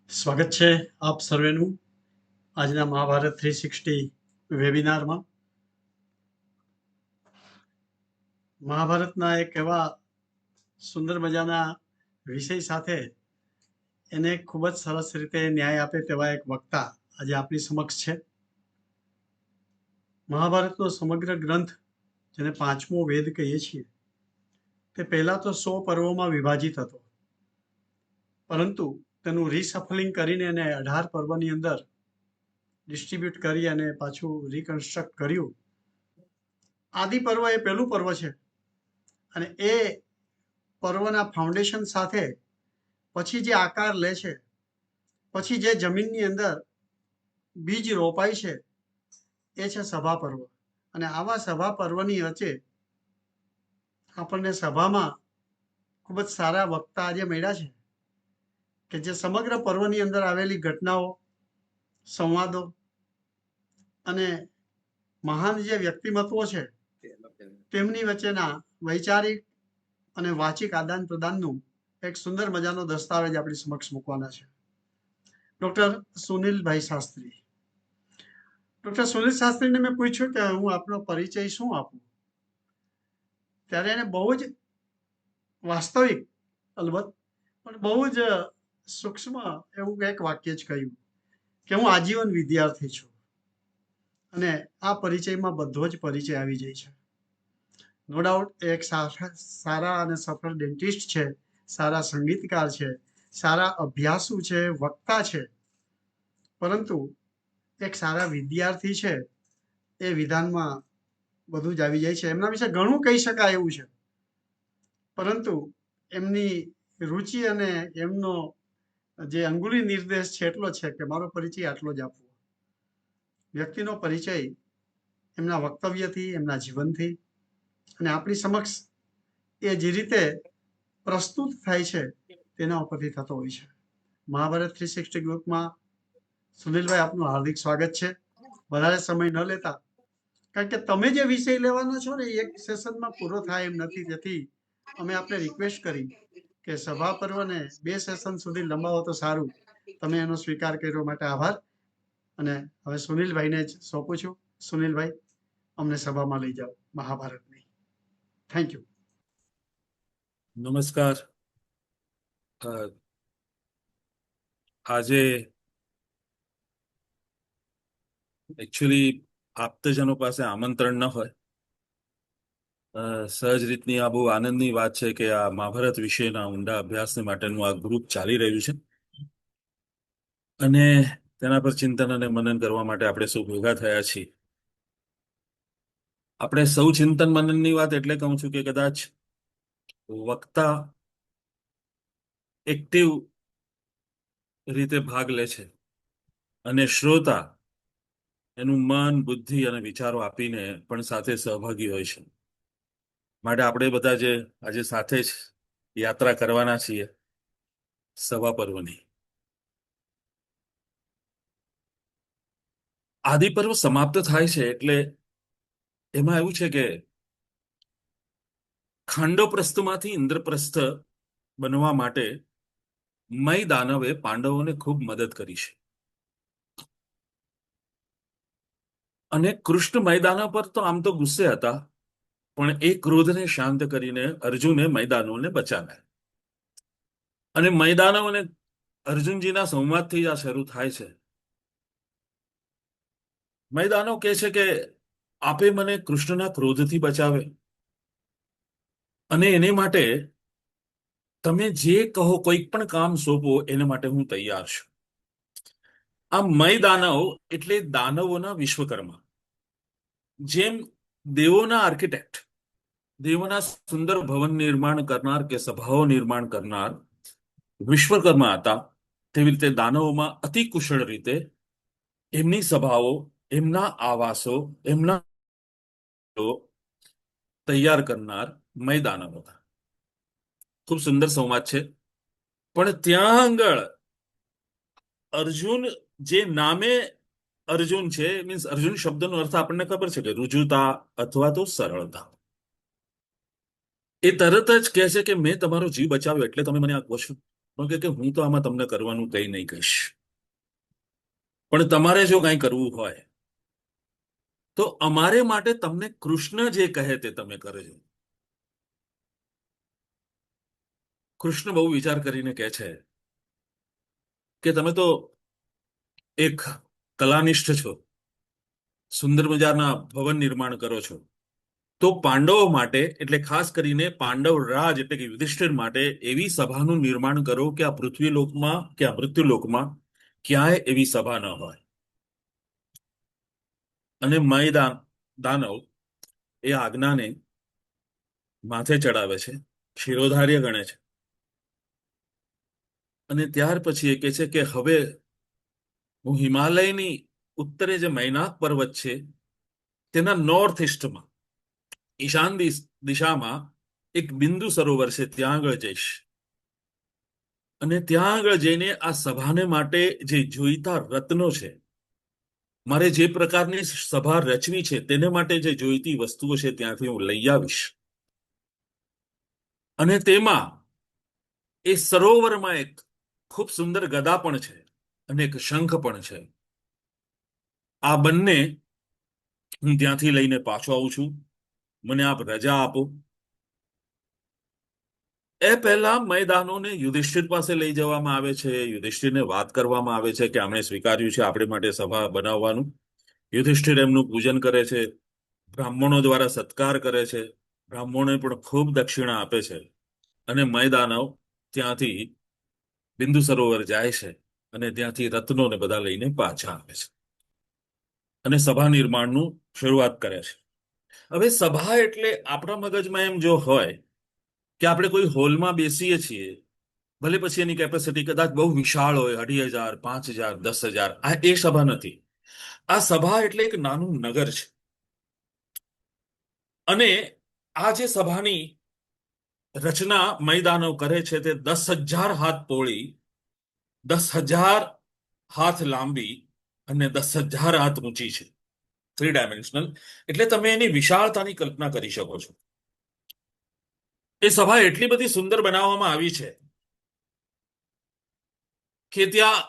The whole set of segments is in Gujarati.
સ્વાગત છે આપ સર્વેનું આજના મહાભારત 360 વેબિનારમાં. મહાભારતના એક એવા સુંદર મજાના વિષય સાથે એને ખૂબ જ સરસ રીતે ન્યાય આપે તેવા એક વક્તા આજે આપણી સમક્ષ છે. મહાભારતનો સમગ્ર ગ્રંથ, જેને પાંચમો વેદ કહીએ છીએ, તે પહેલા તો 100 પર્વોમાં વિભાજિત હતો, પરંતુ તેનું રીસફલિંગ કરીને એને 18 પર્વની અંદર ડિસ્ટ્રીબ્યુટ કરી અને પાછું રિકન્સ્ટ્રક્ટ કર્યું. આદિ પર્વ એ પહેલું પર્વ છે અને એ પર્વના ફાઉન્ડેશન સાથે પછી જે આકાર લે છે, પછી જે જમીનની અંદર બીજ રોપાય છે, એ છે સભા પર્વ. અને આવા સભા પર્વની વચ્ચે આપણને સભામાં ખૂબ જ સારા વક્તા આજે મળ્યા છે કે જે સમગ્ર પર્વની અંદર આવેલી ઘટનાઓ, સંવાદો અને મહાન જે વ્યક્તિમત્વો છે તેમની વચ્ચેના વૈચારિક અને વાચિક આદાન પ્રદાનનું એક સુંદર મજાનો દસ્તાવેજ આપણી સમક્ષ મૂકવાના છે. ડૉક્ટર સુનિલભાઈ શાસ્ત્રી. ડૉક્ટર સુનિલ શાસ્ત્રીને મેં પૂછ્યું કે હું આપનો પરિચય શું આપું, ત્યારે એને બહુ જ વાસ્તવિક, અલબત્ત પણ બહુ જ સૂક્ષ્મ એવું એક વાક્ય જ કહ્યું કે હું આજીવન વિદ્યાર્થી છું. અને આ પરિચયમાં બધો જ પરિચય આવી જાય છે. નો ડાઉટ એક સારા અને સફળ ડેન્ટિસ્ટ છે, સારા સંગીતકાર છે, સારા અભ્યાસુ છે, વક્તા છે, પરંતુ એક સારા વિદ્યાર્થી છે એ વિધાનમાં બધું જ આવી જાય છે. એમના વિશે ઘણું કહી શકાય એવું છે, પરંતુ એમની રુચિ અને એમનો જે અંગુલી નિર્દેશ છે એટલો છે કે મારો પરિચય આટલો જ આપવો. વ્યક્તિનો પરિચય એમના વક્તવ્યથી, એમના જીવનથી અને આપણી સમક્ષ એ જે રીતે પ્રસ્તુત થાય છે તેના ઉપરથી થતો હોય છે. મહાભારત 360 ગ્રુપમાં સુનિલભાઈ, આપનું હાર્દિક સ્વાગત છે. વધારે સમય ન લેતા, કારણ કે તમે જે વિષય લેવાનો છો ને એક સેશનમાં પૂરો થાય એમ નથી, તેથી અમે આપને રિક્વેસ્ટ કરી કે સભા પર્વને 2 સેશન સુધી લંબાવો તો સારું. તમે એનો સ્વીકાર કર્યો માટે આભાર. અને હવે સુનિલભાઈને જ સોંપું છું. સુનિલભાઈ, અમને સભામાં લઈ જાઓ મહાભારતની. Thank you. નમસ્કાર. આજે એકચ્યુઅલી આપતજનો પાસે આમંત્રણ ન હોય, સહજ રીતની આ બહુ આનંદની વાત છે કે આ મહાભારત વિશેના ઊંડા અભ્યાસને માટેનું આ ગ્રુપ ચાલી રહ્યું છે અને તેના પર ચિંતન અને મનન કરવા માટે આપણે સૌ ભેગા થયા છીએ. આપણે સૌ ચિંતન મનનની વાત એટલે કહું છું કે કદાચ વક્તા એક્ટિવ રીતે ભાગ લે છે અને શ્રોતા એનું મન, બુદ્ધિ અને વિચારો આપીને પણ સાથે સહભાગી હોય છે. માટે આપણે બધા જે આજે સાથે જ યાત્રા કરવાના છીએ સભા પર્વની. આદિ પર્વ સમાપ્ત થાય છે એટલે એમાં એવું છે કે ખાંડોપ્રસ્થમાંથી ઇન્દ્રપ્રસ્થ બનવા માટે મય દાનવે પાંડવોને ખૂબ મદદ કરી છે. અને કૃષ્ણ મૈદાનો પર તો આમ તો ગુસ્સે હતા, પણ એ ક્રોધને શાંત કરીને અર્જુને મૈદાનોને બચાવ્યા. અને મૈદાનો અને અર્જુનજીના સંવાદથી આ શરૂ થાય છે. મૈદાનો કહે છે કે આપે મને કૃષ્ણના ક્રોધથી બચાવે અને એને માટે તમે જે કહો, કોઈક પણ કામ સોંપો, એના માટે હું તૈયાર છું. આ મૈદાનવ એટલે દાનવોના વિશ્વકર્મા. જેમ દેવોના આર્કિટેક્ટ, દેવોના સુંદર ભવન નિર્માણ કરનાર કે સભાઓ નિર્માણ કરનાર વિશ્વકર્મા હતા, તેવી રીતે દાનવોમાં અતિ કુશળ રીતે એમની સભાઓ, એમના આવાસો, એમના તૈયાર કરનાર મૈદાનવ હતા. ખૂબ સુંદર સંવાદ છે. પણ ત્યાં આગળ અર્જુન, જે નામે અર્જુન છે, મીન્સ અર્જુન શબ્દનો અર્થ આપણને ખબર છે કે રુજુતા અથવા તો સરળતા. એ તરત જ કહે છે કે મેં તમારો જીવ બચાવ્યો એટલે તમે મને આ કહો છો. પણ કે હું તો આમાં તમને કરવાનું કંઈ નહીં કહીશ, પણ તમારે જો કંઈ કરવું હોય તો અમારે માટે તમને કૃષ્ણ જે કહે તે તમે કરજો. કૃષ્ણ બહુ વિચાર કરીને કહે છે કે તમે તો એક કલાનિષ્ઠ છો, સુંદર મજાના ભવન નિર્માણ કરો છો, તો પાંડવો માટે એટલે ખાસ કરીને પાંડવ રાજ એટલે કે યુધિષ્ઠિર માટે એવી સભાનું નિર્માણ કરો કે આ પૃથ્વી લોકમાં કે આ મૃત્યુ લોકમાં ક્યાંય એવી સભા ન હોય. અને દાનવ એ આજ્ઞાને માથે ચડાવે છે, શિરોધાર્ય ગણે છે, અને ત્યાર પછી એ કહે છે કે હવે હું હિમાલયની ઉત્તરે જે મૈનાક પર્વત છે તેના નોર્થ ઇસ્ટમાં ઈશાન દિશામાં એક બિંદુ સરોવર છે, ત્યાં આગળ જઈશ, અને ત્યાં આગળ જઈને આ સભાને માટે જે જોઈતા રત્નો છે, મારે જે પ્રકારની સભા રચવી છે તેને માટે જે જોઈતી વસ્તુઓ છે ત્યાંથી હું લઈ આવીશ. અને તેમાં એ સરોવરમાં એક ખૂબ સુંદર ગદા પણ છે અને એક શંખ પણ છે. આ બંને હું ત્યાંથી લઈને પાછો આવું છું, મને આપ રજા આપો. એ પહેલા મેદાનોને યુધિષ્ઠિર પાસે લઈ જવામાં આવે છે. યુધિષ્ઠિરને વાત કરવામાં આવે છે કે આમણે સ્વીકાર્યું છે આપણી માટે સભા બનાવવાનું. યુધિષ્ઠિર એમનું પૂજન કરે છે, બ્રાહ્મણો દ્વારા સત્કાર કરે છે, બ્રાહ્મણોને પણ ખૂબ દક્ષિણા આપે છે, અને મેદાનવ ત્યાંથી બિંદુ સરોવર જાય છે અને ત્યાંથી રત્નોને બધા લઈને પાછા આવે છે અને સભા નિર્માણનું શરૂઆત કરે છે. હવે સભા એટલે આપણા મગજમાં એમ જો હોય કે આપણે કોઈ હોલમાં બેસીએ છીએ, ભલે પછી એની કેપેસિટી કદાચ બહુ વિશાળ હોય, 2,500, 5,000, 10,000, આ એ સભા નથી. આ સભા એટલે એક નાનું નગર છે, અને આ જે સભાની રચના મેદાનવ કરે છે તે 10,000 હાથ પહોળી, 10,000 હાથ લાંબી અને 10,000 હાથ ઊંચી છે, 3 ડાયમેન્શનલ. એટલે તમે એની વિશાળતાની કલ્પના કરી શકો છો. એ સભા એટલી બધી સુંદર બનાવવામાં આવી છે કે ત્યાં,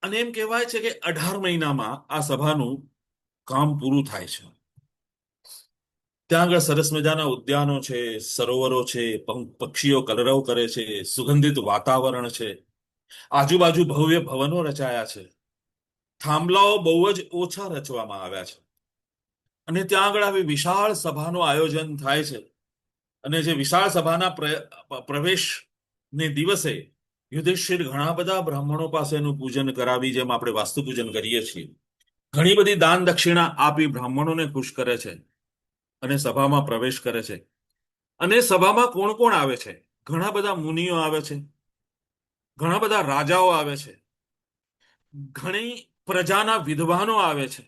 અને એમ કહેવાય છે કે 18 મહિનામાં આ સભાનું કામ પૂરું થાય છે. ત્યાં આગળ સરસ મજાના ઉદ્યાનો છે, સરોવરો છે, પક્ષીઓ કલરવ કરે છે, સુગંધિત વાતાવરણ છે, આજુબાજુ ભવ્ય ભવનો રચાયા છે, થાંભલાઓ બહુ જ ઓછા રચવામાં આવ્યા છે, અને ત્યાં આગળ આવી વિશાળ સભાનું આયોજન થાય છે. અને જે વિશાળ સભાના પ્રવેશને દિવસે યુધિષ્ઠિર ઘણા બધા બ્રાહ્મણો પાસે એનું પૂજન કરાવી, જેમ આપણે વાસ્તુ પૂજન કરીએ છીએ, ઘણી બધી દાન દક્ષિણા આપી બ્રાહ્મણોને ખુશ કરે છે અને સભામાં પ્રવેશ કરે છે. અને સભામાં કોણ કોણ આવે છે? ઘણા બધા મુનિઓ આવે છે, ઘણા બધા રાજાઓ આવે છે, ઘણી પ્રજાના વિદ્વાનો આવે છે,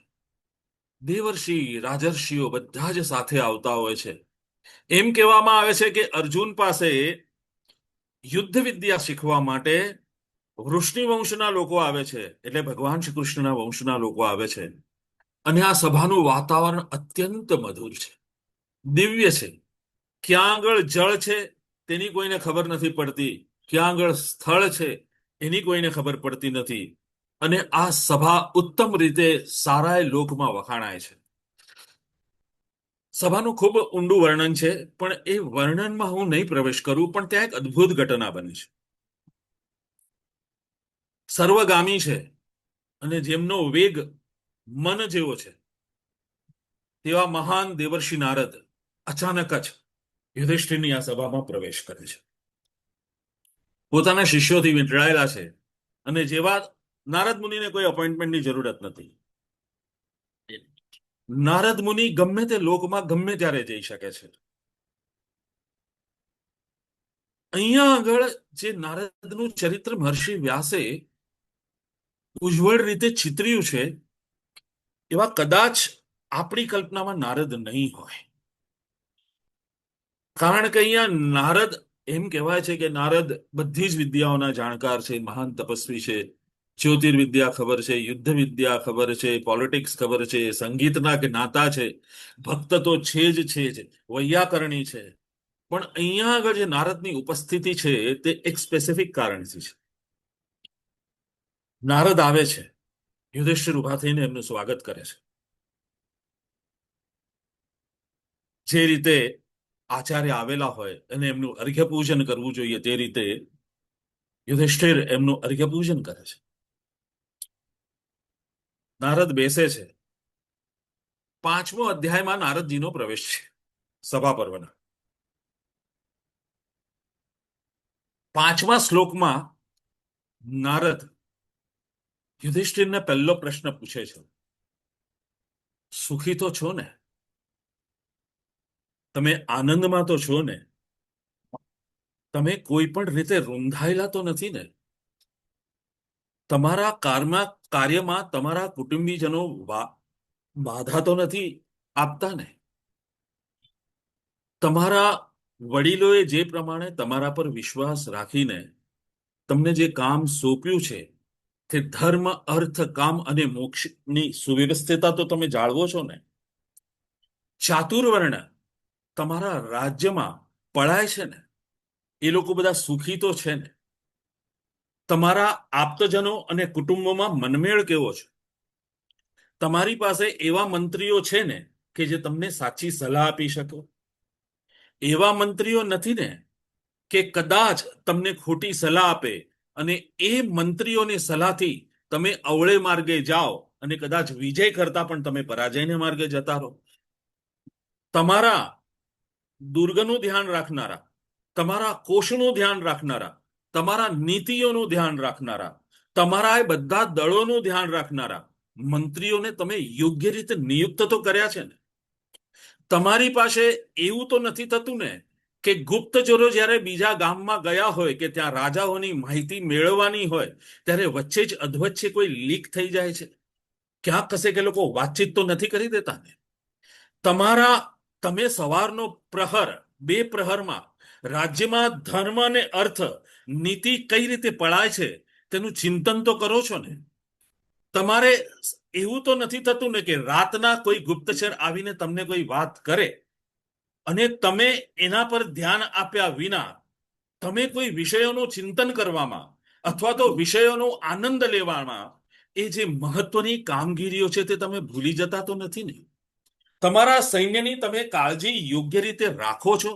દેવર્ષિ રાજર્ષિઓ બધા જ સાથે આવતા હોય છે. એમ કહેવામાં આવે છે કે અર્જુન પાસે યુદ્ધ વિદ્યા શીખવા માટે વૃષ્ણિ વંશના લોકો આવે છે, એટલે ભગવાન શ્રી કૃષ્ણના વંશના લોકો આવે છે. અને આ સભાનું વાતાવરણ અત્યંત મધુર છે, દિવ્ય છે. ક્યાં આગળ જળ છે તેની કોઈને ખબર નથી પડતી, ક્યાં આગળ સ્થળ છે એની કોઈને ખબર પડતી નથી. અને આ સભા ઉત્તમ રીતે સારાય લોકમાં વખાણાય છે. સભાનું ખૂબ ઊંડું વર્ણન છે, પણ એ વર્ણનમાં હું નહીં પ્રવેશ કરું. પણ ત્યાં એક અદ્ભુત ઘટના બની છે. સર્વગામી છે અને જેમનો વેગ મન જેવો છે, તેવા મહાન દેવર્ષિ નારદ અચાનક જ યુધિષ્ઠિરની આ સભામાં પ્રવેશ કરે છે. પોતાના શિષ્યોથી વીંટળાયેલા છે, અને જેવા નારદ મુનિને કોઈ અપોઇન્ટમેન્ટની જરૂરત નથી. નારદ મુનિ ગમે તે લોકમાં ગમે ત્યારે જઈ શકે છે. અહીંયા આગળ જે નારદનું ચરિત્ર મહર્ષિ વ્યાસે ઉજ્જવળ રીતે ચિતર્યું છે, એવા કદાચ આપણી કલ્પનામાં નારદ નહીં હોય. કારણ કે અહીંયા નારદ, એમ કહેવાય છે કે નારદ બધી જ વિદ્યાઓના જાણકાર છે, મહાન તપસ્વી છે, જ્યોતિર્વિદ્યા ખબર છે, યુદ્ધ વિદ્યા ખબર છે, પોલિટિક્સ ખબર છે, સંગીતના જ્ઞાતા છે, ભક્ત તો છે જ, વૈયાકરણી છે, પણ અહીંયા આગળ જે નારદની ઉપસ્થિતિ છે તે એક સ્પેસિફિક કારણથી છે. નારદ આવે છે, યુધિષ્ઠિર ઉભા થઈને એમનું સ્વાગત કરે છે. જે રીતે આચાર્ય આવેલા હોય અને એમનું અર્ઘ્ય પૂજન કરવું જોઈએ તે રીતે યુધિષ્ઠિર એમનું અર્ઘ્ય પૂજન કરે છે. નારદ બેસે છે. 5મો અધ્યાયમાં નારદજીનો પ્રવેશ છે સભા પર્વના. 5મા શ્લોકમાં નારદ યુધિષ્ઠિરને પહેલો પ્રશ્ન પૂછે છે, સુખી તો છો ને? તમે આનંદમાં તો છો ને? તમે કોઈ પણ રીતે રૂંધાયેલા તો નથી ને? તમારા કાર્યમાં તમારા કુટુંબીજનો બાધા તો નથી આપતા ને? તમારા વડીલોએ જે પ્રમાણે તમારા પર વિશ્વાસ રાખીને તમને જે કામ સોંપ્યું છે તે ધર્મ, અર્થ, કામ અને મોક્ષની સુવ્યવસ્થિતતા તો તમે જાળવો છો ને? ચાતુર્વર્ણ તમારા રાજ્યમાં પળાય છે ને? એ લોકો બધા સુખી તો છે ને? તમારા આપ્તજનો અને કુટુંબોમાં મનમેળ કેવો છે? તમારી પાસે એવા મંત્રીઓ છે ને કે જે તમને સાચી સલાહ આપી શકે? એવા મંત્રીઓ નથી ને કે કદાચ તમને ખોટી સલાહ આપે અને એ મંત્રીઓની સલાહથી તમે અવળે માર્ગે જાઓ અને કદાચ વિજય કરતા પણ તમે પરાજયને માર્ગે જતા રહો? તમારા દુર્ગનું ધ્યાન રાખનારા, તમારા કોષનું ધ્યાન રાખનારા, તમારા નીતિઓનું ધ્યાન રાખનારા, તમારા એ બધા દળોનું ધ્યાન રાખનારા મંત્રીઓને તમે યોગ્ય રીતે નિયુક્ત તો કર્યા છે ને? તમારી પાસે એવું તો નથી થતું ને કે ગુપ્તચરો જ્યારે બીજા ગામમાં ગયા હોય કે ત્યાં રાજાઓની માહિતી મેળવવાની હોય ત્યારે વચ્ચે જ અધવચ્ચે કોઈ લીક થઈ જાય છે? ક્યાંક કશે કે લોકો વાતચીત તો નથી કરી દેતા ને? તમે સવારનો પ્રહર, 2 પ્રહરમાં રાજ્યમાં ધર્મ અને અર્થ, નીતિ કઈ રીતે પળાય છે તેનું ચિંતન તો કરો છો ને? તમારે એવું તો નથી થતું ને કે રાતના કોઈ ગુપ્તચર આવીને તમને કોઈ વાત કરે અને તમે એના પર ધ્યાન આપ્યા વિના તમે કોઈ વિષયોનું ચિંતન કરવામાં અથવા તો વિષયોનો આનંદ લેવામાં એ જે મહત્વની કામગીરીઓ છે તે તમે ભૂલી જતા તો નથી ને? તમારા સૈન્યની તમે કાળજી યોગ્ય રીતે રાખો છો?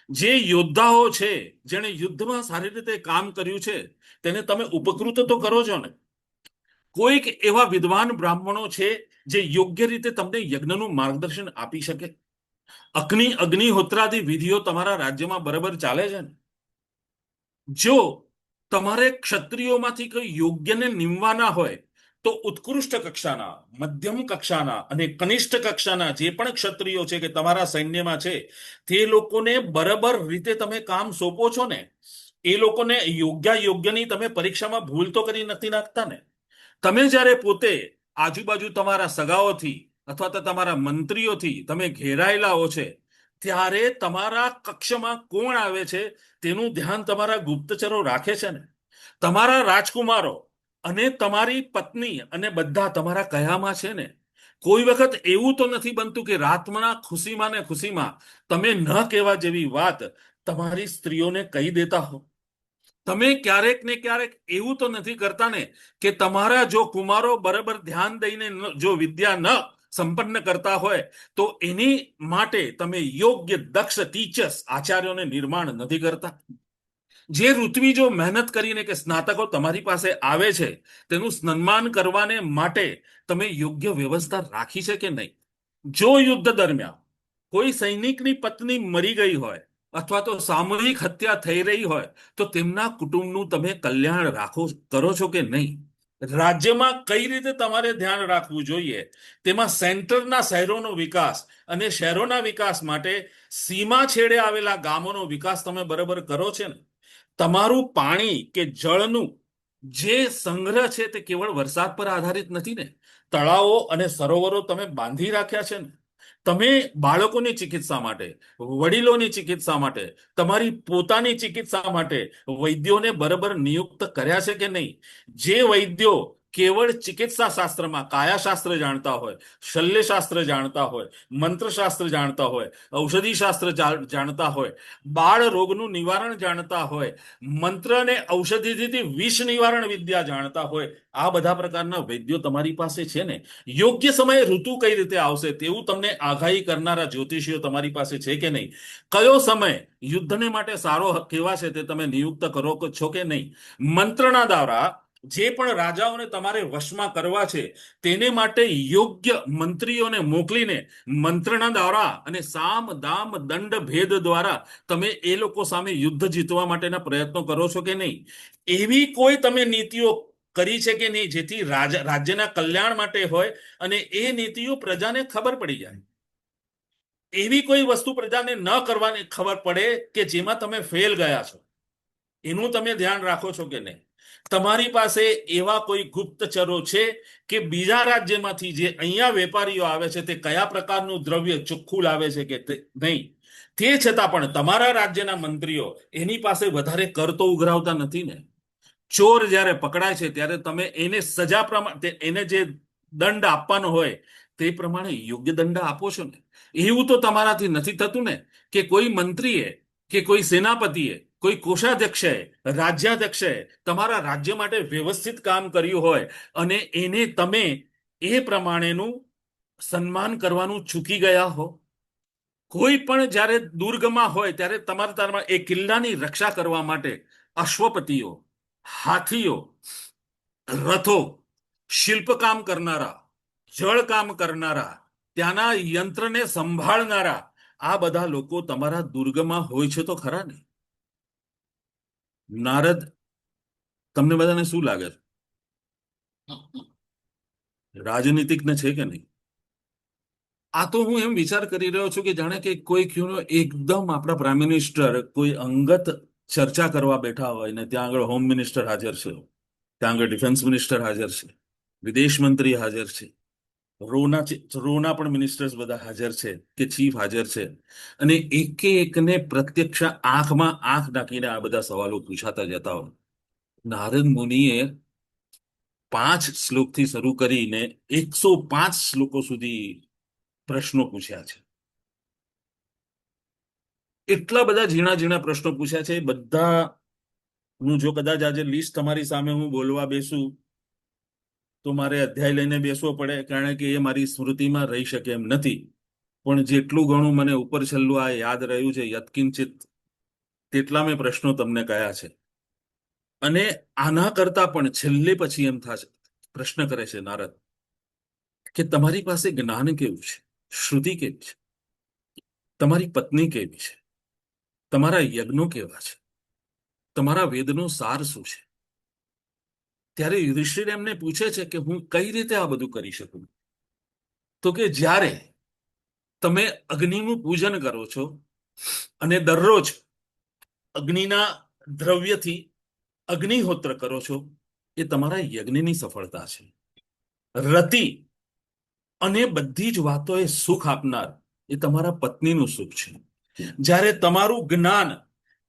જે યોદ્ધાઓ છે જેણે યુદ્ધમાં સારી રીતે કામ કર્યું છે તેને તમે ઉપકૃત તો કરો છો ને? કોઈક એવા વિદ્વાન બ્રાહ્મણો છે જે યોગ્ય રીતે તમને યજ્ઞનું માર્ગદર્શન આપી શકે? અગ્નિહોત્રાદી વિધિઓ તમારા રાજ્યમાં બરાબર ચાલે છે ને? જો તમારે ક્ષત્રિયોમાંથી કોઈ યોગ્યને નીમવાના હોય તો ઉત્કૃષ્ટ કક્ષાના, મધ્યમ કક્ષાના અને કનિષ્ઠ કક્ષાના જે પણ ક્ષત્રિયો છે કે તમારા સૈન્યમાં છે તે લોકોને બરાબર રીતે તમે કામ સોંપો છો ને? એ લોકોને યોગ્યની તમે પરીક્ષામાં ભૂલ તો કરી નથી નાખતા ને? તમે જ્યારે પોતે આજુબાજુ તમારા સગાઓથી અથવા તો તમારા મંત્રીઓથી તમે ઘેરાયેલા હો છે ત્યારે તમારા કક્ષમાં કોણ આવે છે તેનું ધ્યાન તમારા ગુપ્તચરો રાખે છે ને? તમારા રાજકુમારો અને તમારી પત્ની અને બધા તમારા કયામાં છે ને? કોઈ વખત એવું તો નથી બનતું કે રાતના ખુશીમાં ને ખુશીમાં તમે ન કહેવા જેવી વાત તમારી સ્ત્રીઓને કહી દેતા હો? તમે ક્યારેક ને ક્યારેક એવું તો નથી કરતા ને કે તમારા જો કુમારો બરાબર ધ્યાન દઈને જો વિદ્યા ન સંપન્ન કરતા હોય તો એની માટે તમે યોગ્ય દક્ષ ટીચર્સ, આચાર્યોને નિર્માણ નથી કરતા? જે ઋત્વી જો મહેનત કરીને કે સ્નાતકો તમારી પાસે આવે છે તેનું સન્માન કરવાને માટે તમે યોગ્ય વ્યવસ્થા રાખી છે કે નહીં? જો યુદ્ધ દરમિયાન કોઈ સૈનિકની પત્ની મરી ગઈ હોય અથવા તો સામૂહિક હત્યા થઈ રહી હોય તો તેમના કુટુંબનું તમે કલ્યાણ કરો છો કે નહીં? રાજ્યમાં કઈ રીતે તમારે ધ્યાન રાખવું જોઈએ તેમાં સેન્ટરના શહેરોનો વિકાસ અને શહેરોના વિકાસ માટે સીમા છેડે આવેલા ગામોનો વિકાસ તમે બરાબર કરો છે ને? તમારું પાણી કે જળનું જે સંગ્રહ છે તે કેવળ વરસાદ પર આધારિત નથી ને? તળાવો અને સરોવરો તમે બાંધી રાખ્યા છે ને? તમે બાળકોની ચિકિત્સા માટે, વડીલોની ચિકિત્સા માટે, તમારી પોતાની ચિકિત્સા માટે વૈદ્યોને બરાબર નિયુક્ત કર્યા છે કે નહીં? જે વૈદ્યો કેવળ ચિકિત્સા શાસ્ત્રમાં કાયાશાસ્ત્ર જાણતા હોય, શલ્યશાસ્ત્ર જાણતા હોય, મંત્રશાસ્ત્ર જાણતા હોય, ઔષધિશાસ્ત્ર જાણતા હોય, બાળ રોગનું નિવારણ જાણતા હોય, મંત્ર અને ઔષધિથી વિષ નિવારણ વિદ્યા જાણતા હોય, આ બધા પ્રકારના વૈદ્યો તમારી પાસે છે ને. યોગ્ય સમયે ઋતુ કઈ રીતે આવશે તેવું તમને આગાહી કરનારા જ્યોતિષીઓ તમારી પાસે છે કે નહીં? કયો સમય યુદ્ધને માટે સારો કેવા છે તે તમે નિયુક્ત કરો છો કે નહીં? મંત્રના દ્વારા જે પણ રાજાઓને તમારે વશમાં કરવા છે તેને માટે યોગ્ય મંત્રીઓને મોકલીને મંત્રના દ્વારા અને સામ દામ દંડ ભેદ દ્વારા તમે એ લોકો સામે યુદ્ધ જીતવા માટેના પ્રયત્નો કરો છો કે નહીં? એવી કોઈ તમે નીતિઓ કરી છે કે નહીં જેથી રાજ્યના કલ્યાણ માટે હોય અને એ નીતિઓ પ્રજાને ખબર પડી જાય? એવી કોઈ વસ્તુ પ્રજાને ન કરવાની ખબર પડે કે જેમાં તમે ફેલ ગયા છો, એનું તમે ધ્યાન રાખો છો કે નહીં? તમારી પાસે એવા કોઈ ગુપ્તચરો છે કે બીજા રાજ્યમાંથી જે અહીંયા વેપારીઓ આવે છે તે કયા પ્રકારનું દ્રવ્ય ચોખ્ખું લાવે છે કે નહીં? તે છતાં પણ તમારા રાજ્યના મંત્રીઓ એની પાસે વધારે કર તો ઉઘરાવતા નથી ને. ચોર જ્યારે પકડાય છે ત્યારે તમે એને સજા પ્રમાણે એને જે દંડ આપવાનો હોય તે પ્રમાણે યોગ્ય દંડ આપો છો ને. એવું તો તમારાથી નથી થતું ને કે કોઈ મંત્રીએ કે કોઈ સેનાપતિએ કોઈ કોષાધ્યક્ષે રાજ્યાધ્યક્ષે તમારા રાજ્ય માટે વ્યવસ્થિત કામ કર્યું હોય અને એને તમે એ પ્રમાણેનું સન્માન કરવાનું ચૂકી ગયા હો. કોઈ પણ જ્યારે દુર્ગમાં હોય ત્યારે તમારા એ કિલ્લાની રક્ષા કરવા માટે અશ્વપતિઓ, હાથીઓ, રથો, શિલ્પકામ કરનારા, જળકામ કરનારા, ત્યાંના યંત્રને સંભાળનારા આ બધા લોકો તમારા દુર્ગમાં હોય છે તો ખરા ને. નારદ, તમને બધાને શું લાગે છે? રાજનીતિજ્ઞ છે કે નહીં? આ તો હું એમ વિચાર કરી રહ્યો છું કે જાણે કે કોઈ એકદમ આપણા પ્રાઇમ મિનિસ્ટર કોઈ અંગત ચર્ચા કરવા બેઠા હોય ને ત્યાં આગળ હોમ મિનિસ્ટર હાજર છે, ત્યાં આગળ ડિફેન્સ મિનિસ્ટર હાજર છે, વિદેશ મંત્રી હાજર છે, રોના પણ મિનિસ્ટર્સ બધા હાજર છે કે ચીફ હાજર છે, અને એકે એકને પ્રત્યક્ષ આંખમાં આંખ નાખીને આ બધા સવાલો પૂછાતા જતા હોય. નારદ મુનિએ 5 શ્લોકથી શરૂ કરીને 105 શ્લોકો સુધી પ્રશ્નો પૂછ્યા છે. એટલા બધા ઝીણા ઝીણા પ્રશ્નો પૂછ્યા છે. બધા હું જો કદાચ આજે લિસ્ટ તમારી સામે હું બોલવા બેસું તો મારે અધ્યાય લઈને બેસવો પડે, કારણ કે એ મારી સ્મૃતિમાં રહી શકે એમ નથી. પણ જેટલું ઘણું મને ઉપર છેલ્લું આ યાદ રહ્યું છે યત્કિંચિત, તેટલા મેં પ્રશ્નો તમને કયા છે. અને આના કરતા પણ છેલ્લે પછી એમ થશે, પ્રશ્ન કરે છે નારદ કે તમારી પાસે જ્ઞાન કેવું છે, શ્રુતિ કેવી છે, તમારી પત્ની કેવી છે, તમારા યજ્ઞો કેવા છે, તમારા વેદનો સાર શું છે? ત્યારે યુધિષ્ઠિર એમને પૂછે છે કે હું કઈ રીતે આ બધું કરી શકું? તો કે જ્યારે તમે અગ્નિનું પૂજન કરો છો અને દરરોજ અગ્નિના દ્રવ્યથી અગ્નિહોત્ર કરો છો, એ તમારા યજ્ઞની સફળતા છે. રતિ અને બધી જ વાતોએ સુખ આપનાર એ તમારા પત્નીનું સુખ છે. જ્યારે તમારું જ્ઞાન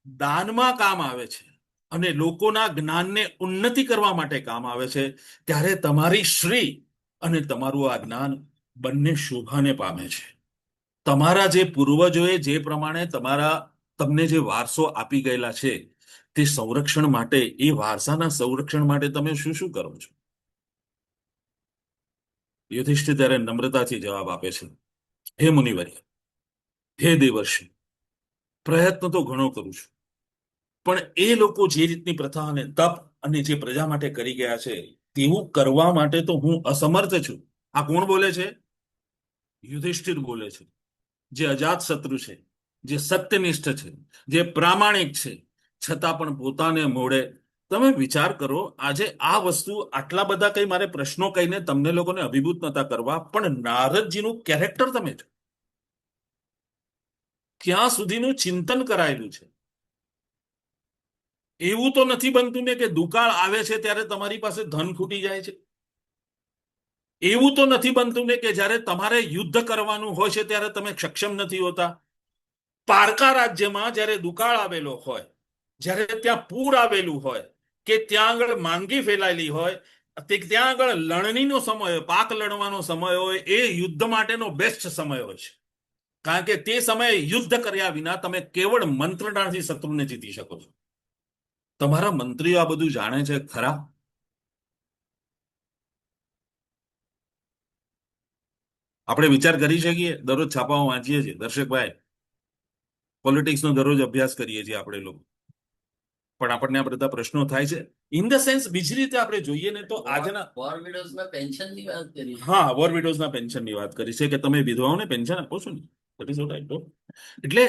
દાનમાં કામ આવે છે અને લોકોના જ્ઞાનને ઉન્નતિ કરવા માટે કામ આવે છે, ત્યારે તમારી શ્રી અને તમારું આ જ્ઞાન બંને શોભાને પામે છે. તમારા જે પૂર્વજોએ જે પ્રમાણે તમને જે વારસો આપી ગયેલા છે તે સંરક્ષણ માટે, એ વારસાના સંરક્ષણ માટે તમે શું શું કરો છો? યુધિષ્ઠિર ત્યારે નમ્રતાથી જવાબ આપે છે, હે મુનિવર્ય, હે દેવર્ષિ, પ્રયત્ન તો ઘણો કરું છું, પણ એ લોકો જે રીતની પ્રથા અને તપ અને જે પ્રજા માટે કરી ગયા છે તેવું કરવા માટે તો હું અસમર્થ છું. આ કોણ બોલે છે? યુધિષ્ઠિર બોલે છે, જે અજાત શત્રુ છે, જે સત્યનિષ્ઠ છે, જે પ્રામાણિક છે, છતાં પણ પોતાને મોડે. તમે વિચાર કરો, આજે આ વસ્તુ આટલા બધા કઈ મારે પ્રશ્નો કહીને તમને લોકોને અભિભૂત નતા કરવા, પણ નારદજીનું કેરેક્ટર તમે જો, ક્યાં સુધીનું ચિંતન કરાયેલું છે. એવું તો નથી બનતું ને કે દુકાળ આવે છે ત્યારે તમારી પાસે ધન ખૂટી જાય છે. એવું તો નથી બનતું ને કે જ્યારે તમારે યુદ્ધ કરવાનું હોય છે ત્યારે તમે સક્ષમ નથી હોતા. પારકા રાજ્યમાં જ્યારે દુકાળ આવેલો હોય, જ્યારે ત્યાં પૂર આવેલું હોય, કે ત્યાં આગળ માંગી ફેલાયેલી હોય, ત્યાં આગળ લણણીનો સમય હોય, પાક લણવાનો સમય હોય, એ યુદ્ધ માટેનો બેસ્ટ સમય હોય છે. કારણ કે તે સમયે યુદ્ધ કર્યા વિના તમે કેવળ મંત્રણાથી શત્રુને જીતી શકો છો. તમારા મંત્રીઓ આ બધું જાણે છે ખરા? આપણે વિચાર કરી શકીએ? દરરોજ છાપાઓ વાંચીએ છીએ દર્શકભાઈ, પોલિટિક્સનો દરરોજ અભ્યાસ કરીએ છીએ આપણે લોકો, પણ આપણને આ બધા પ્રશ્નો થાય છે. ઇન ધ સેન્સ બીજી રીતે આપણે જોઈએ ને તો આજના વોર વિડોઝના પેન્શનની વાત કરી. હા, વોર વિડોઝના પેન્શનની વાત કરી છે કે તમે વિધવાઓને પેન્શન આપો છો ને. That is what I told. એટલે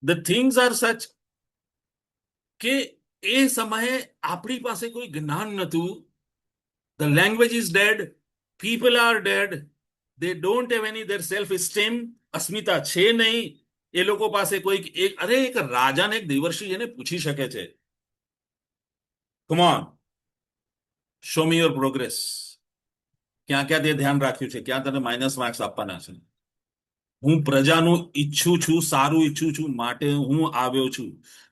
ધ થિંગ્સ આર સચ કે એ સમયે આપણી પાસે કોઈ જ્ઞાન નહોતું. The language is dead, people are dead, they don't have any their self esteem, અસ્મિતા છે નહીં એ લોકો પાસે. કોઈક એક રાજાને, એક દેવર્ષિ એને પૂછી શકે છે, come on, show me your progress, ક્યાં ક્યાં તે ધ્યાન રાખ્યું છે, ક્યાં તને માઇનસ માર્ક્સ આપવાના છે. હું પ્રજાનું ઈચ્છું છું, સારું ઈચ્છું છું, માટે હું આવ્યો છું.